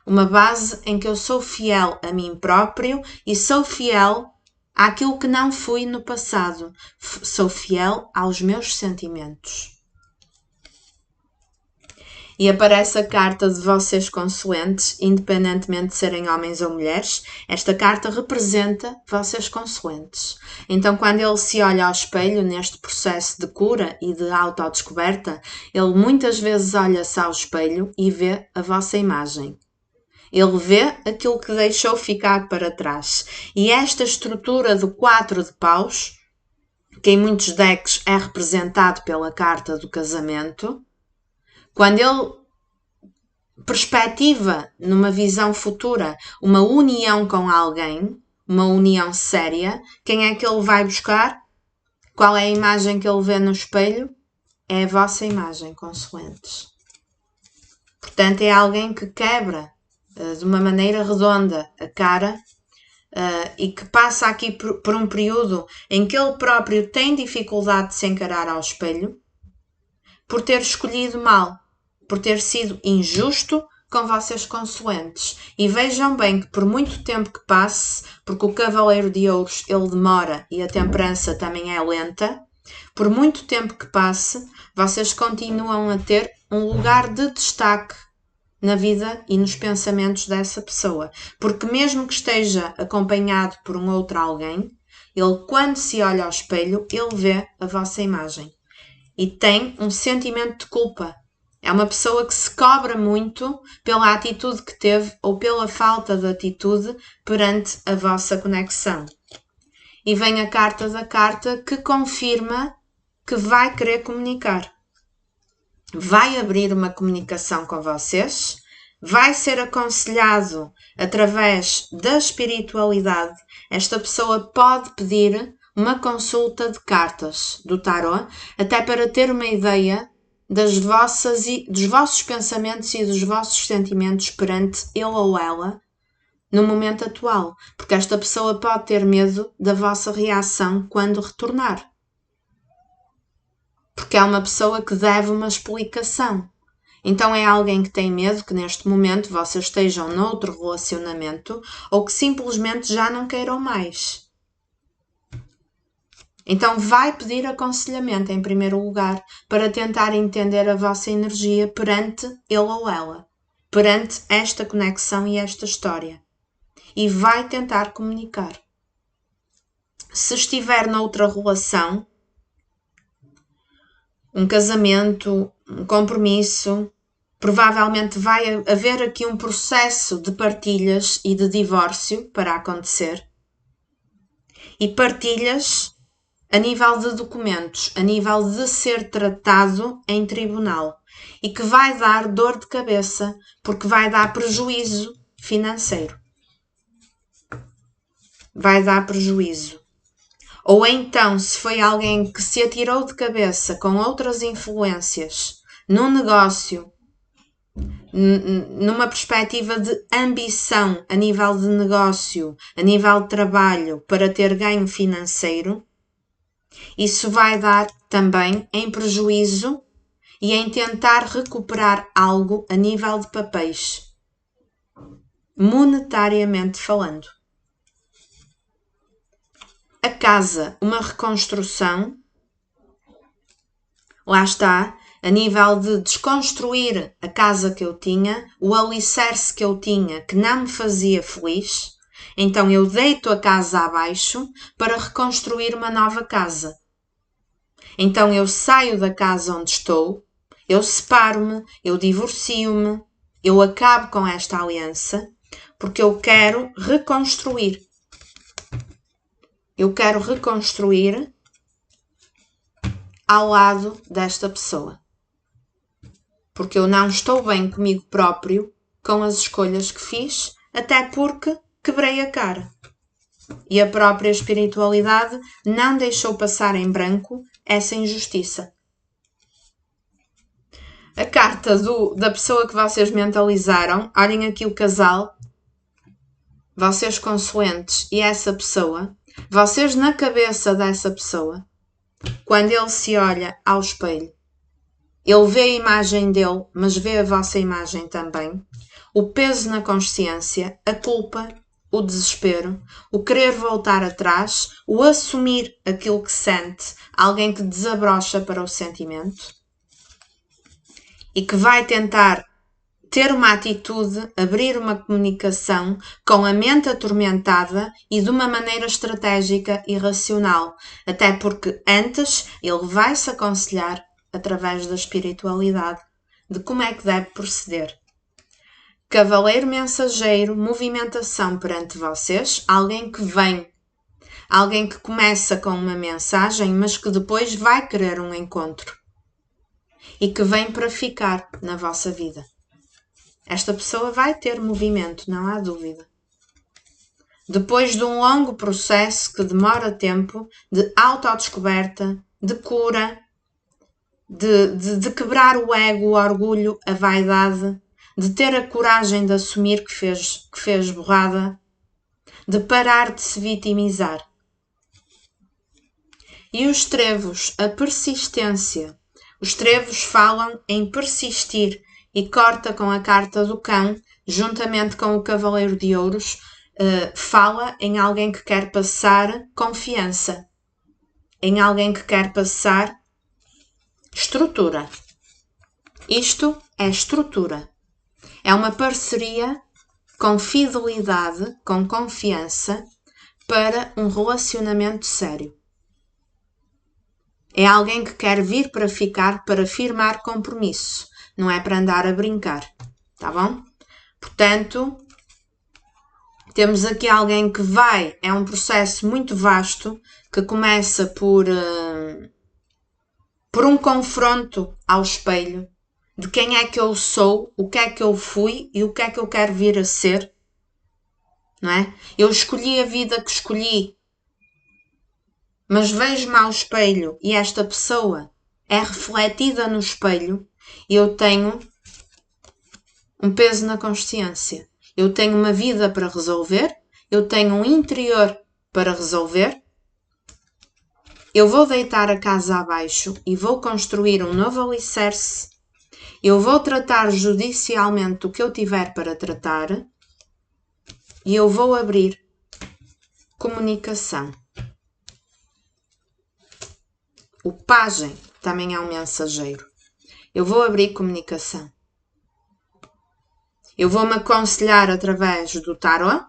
Speaker 1: Uma base em que eu sou fiel a mim próprio e sou fiel àquilo que não fui no passado. Sou fiel aos meus sentimentos. E aparece a carta de vocês consoantes, independentemente de serem homens ou mulheres. Esta carta representa vocês consoantes. Então, quando ele se olha ao espelho neste processo de cura e de autodescoberta, ele muitas vezes olha-se ao espelho e vê a vossa imagem. Ele vê aquilo que deixou ficar para trás. E esta estrutura do 4 de paus, que em muitos decks é representado pela carta do casamento, quando ele perspectiva numa visão futura uma união com alguém, uma união séria, quem é que ele vai buscar? Qual é a imagem que ele vê no espelho? É a vossa imagem, consoantes. Portanto, é alguém que quebra de uma maneira redonda a cara e que passa aqui por um período em que ele próprio tem dificuldade de se encarar ao espelho por ter escolhido mal, por ter sido injusto com vocês consoantes. E vejam bem que por muito tempo que passe, porque o Cavaleiro de Ouros ele demora e a Temperança também é lenta, por muito tempo que passe, vocês continuam a ter um lugar de destaque na vida e nos pensamentos dessa pessoa. Porque mesmo que esteja acompanhado por um outro alguém, ele quando se olha ao espelho, ele vê a vossa imagem. E tem um sentimento de culpa. É uma pessoa que se cobra muito pela atitude que teve ou pela falta de atitude perante a vossa conexão. E vem a carta da carta que confirma que vai querer comunicar. Vai abrir uma comunicação com vocês, vai ser aconselhado através da espiritualidade. Esta pessoa pode pedir uma consulta de cartas do tarot, até para ter uma ideia dos vossos pensamentos e dos vossos sentimentos perante ele ou ela no momento atual, porque esta pessoa pode ter medo da vossa reação quando retornar. Porque é uma pessoa que deve uma explicação. Então é alguém que tem medo que neste momento vocês estejam noutro relacionamento ou que simplesmente já não queiram mais. Então vai pedir aconselhamento em primeiro lugar para tentar entender a vossa energia perante ele ou ela, perante esta conexão e esta história. E vai tentar comunicar. Se estiver noutra relação, um casamento, um compromisso, provavelmente vai haver aqui um processo de partilhas e de divórcio para acontecer. E partilhas a nível de documentos, a nível de ser tratado em tribunal e que vai dar dor de cabeça porque vai dar prejuízo financeiro. Vai dar prejuízo. Ou então, se foi alguém que se atirou de cabeça com outras influências num negócio, numa perspectiva de ambição a nível de negócio, a nível de trabalho, para ter ganho financeiro, isso vai dar também em prejuízo e em tentar recuperar algo a nível de papéis, monetariamente falando. A casa, uma reconstrução, lá está, a nível de desconstruir a casa que eu tinha, o alicerce que eu tinha que não me fazia feliz, então eu deito a casa abaixo para reconstruir uma nova casa. Então eu saio da casa onde estou, eu separo-me, eu divorcio-me, eu acabo com esta aliança, porque eu quero reconstruir. Eu quero reconstruir ao lado desta pessoa. Porque eu não estou bem comigo próprio com as escolhas que fiz, até porque quebrei a cara. E a própria espiritualidade não deixou passar em branco essa injustiça. A carta da pessoa que vocês mentalizaram, olhem aqui o casal, vocês consoantes e essa pessoa, vocês na cabeça dessa pessoa, quando ele se olha ao espelho, ele vê a imagem dele, mas vê a vossa imagem também, o peso na consciência, a culpa, o desespero, o querer voltar atrás, o assumir aquilo que sente, alguém que desabrocha para o sentimento e que vai tentar ter uma atitude, abrir uma comunicação com a mente atormentada e de uma maneira estratégica e racional, até porque antes ele vai se aconselhar através da espiritualidade de como é que deve proceder. Cavaleiro mensageiro, movimentação perante vocês, alguém que vem, alguém que começa com uma mensagem, mas que depois vai querer um encontro e que vem para ficar na vossa vida. Esta pessoa vai ter movimento, não há dúvida. Depois de um longo processo que demora tempo de autodescoberta, de cura, de quebrar o ego, o orgulho, a vaidade, de ter a coragem de assumir que fez borrada, de parar de se vitimizar. E os trevos, a persistência. Os trevos falam em persistir e corta com a carta do cão, juntamente com o cavaleiro de ouros, fala em alguém que quer passar confiança, em alguém que quer passar estrutura. Isto é estrutura. É uma parceria com fidelidade, com confiança, para um relacionamento sério. É alguém que quer vir para ficar, para firmar compromisso. Não é para andar a brincar. Tá bom? Portanto, temos aqui alguém que vai, é um processo muito vasto, que começa por um confronto ao espelho, de quem é que eu sou, o que é que eu fui e o que é que eu quero vir a ser. Não é? Eu escolhi a vida que escolhi, mas vejo-me ao espelho e esta pessoa é refletida no espelho e eu tenho um peso na consciência. Eu tenho uma vida para resolver, eu tenho um interior para resolver. Eu vou deitar a casa abaixo e vou construir um novo alicerce. Eu vou tratar judicialmente o que eu tiver para tratar e eu vou abrir comunicação. O pajem também é um mensageiro. Eu vou abrir comunicação. Eu vou me aconselhar através do tarot,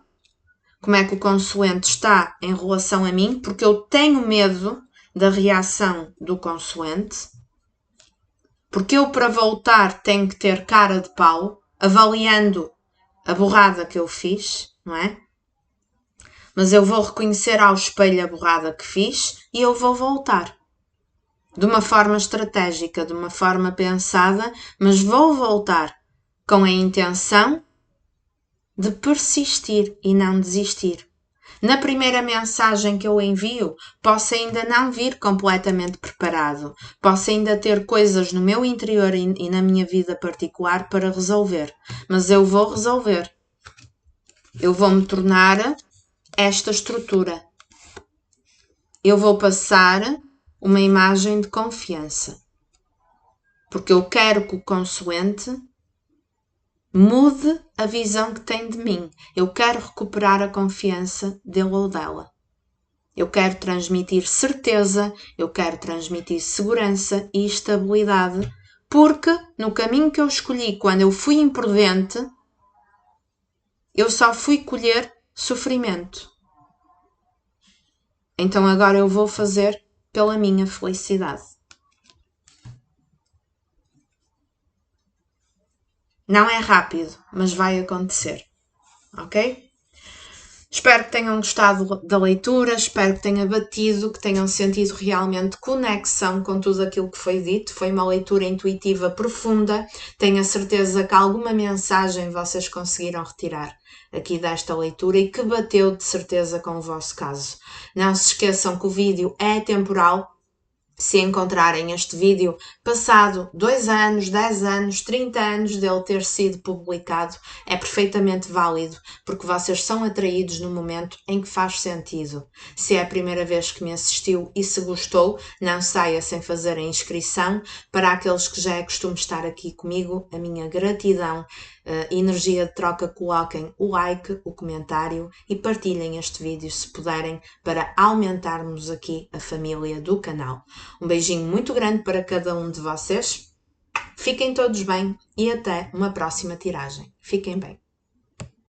Speaker 1: como é que o consoante está em relação a mim, porque eu tenho medo da reação do consoante, porque eu para voltar tenho que ter cara de pau, avaliando a borrada que eu fiz, não é? Mas eu vou reconhecer ao espelho a borrada que fiz e eu vou voltar. De uma forma estratégica, de uma forma pensada, mas vou voltar com a intenção de persistir e não desistir. Na primeira mensagem que eu envio, posso ainda não vir completamente preparado. Posso ainda ter coisas no meu interior e na minha vida particular para resolver. Mas eu vou resolver. Eu vou me tornar esta estrutura. Eu vou passar uma imagem de confiança. porque eu quero que o consoante mude a visão que tem de mim. Eu quero recuperar a confiança dele ou dela. Eu quero transmitir certeza, eu quero transmitir segurança e estabilidade, porque no caminho que eu escolhi quando eu fui imprudente, eu só fui colher sofrimento. Então agora eu vou fazer pela minha felicidade. Não é rápido, mas vai acontecer. Ok? Espero que tenham gostado da leitura, espero que tenha batido, que tenham sentido realmente conexão com tudo aquilo que foi dito. Foi uma leitura intuitiva profunda. Tenho a certeza que alguma mensagem vocês conseguiram retirar aqui desta leitura e que bateu de certeza com o vosso caso. Não se esqueçam que o vídeo é temporal. Se encontrarem este vídeo passado 2 anos, 10 anos, 30 anos dele ter sido publicado, é perfeitamente válido, porque vocês são atraídos no momento em que faz sentido. Se é a primeira vez que me assistiu e se gostou, não saia sem fazer a inscrição. Para aqueles que já é costume estar aqui comigo, a minha gratidão, energia de troca, coloquem o like, o comentário e partilhem este vídeo se puderem, para aumentarmos aqui a família do canal. Um beijinho muito grande para cada um de vocês. Fiquem todos bem e até uma próxima tiragem. Fiquem bem.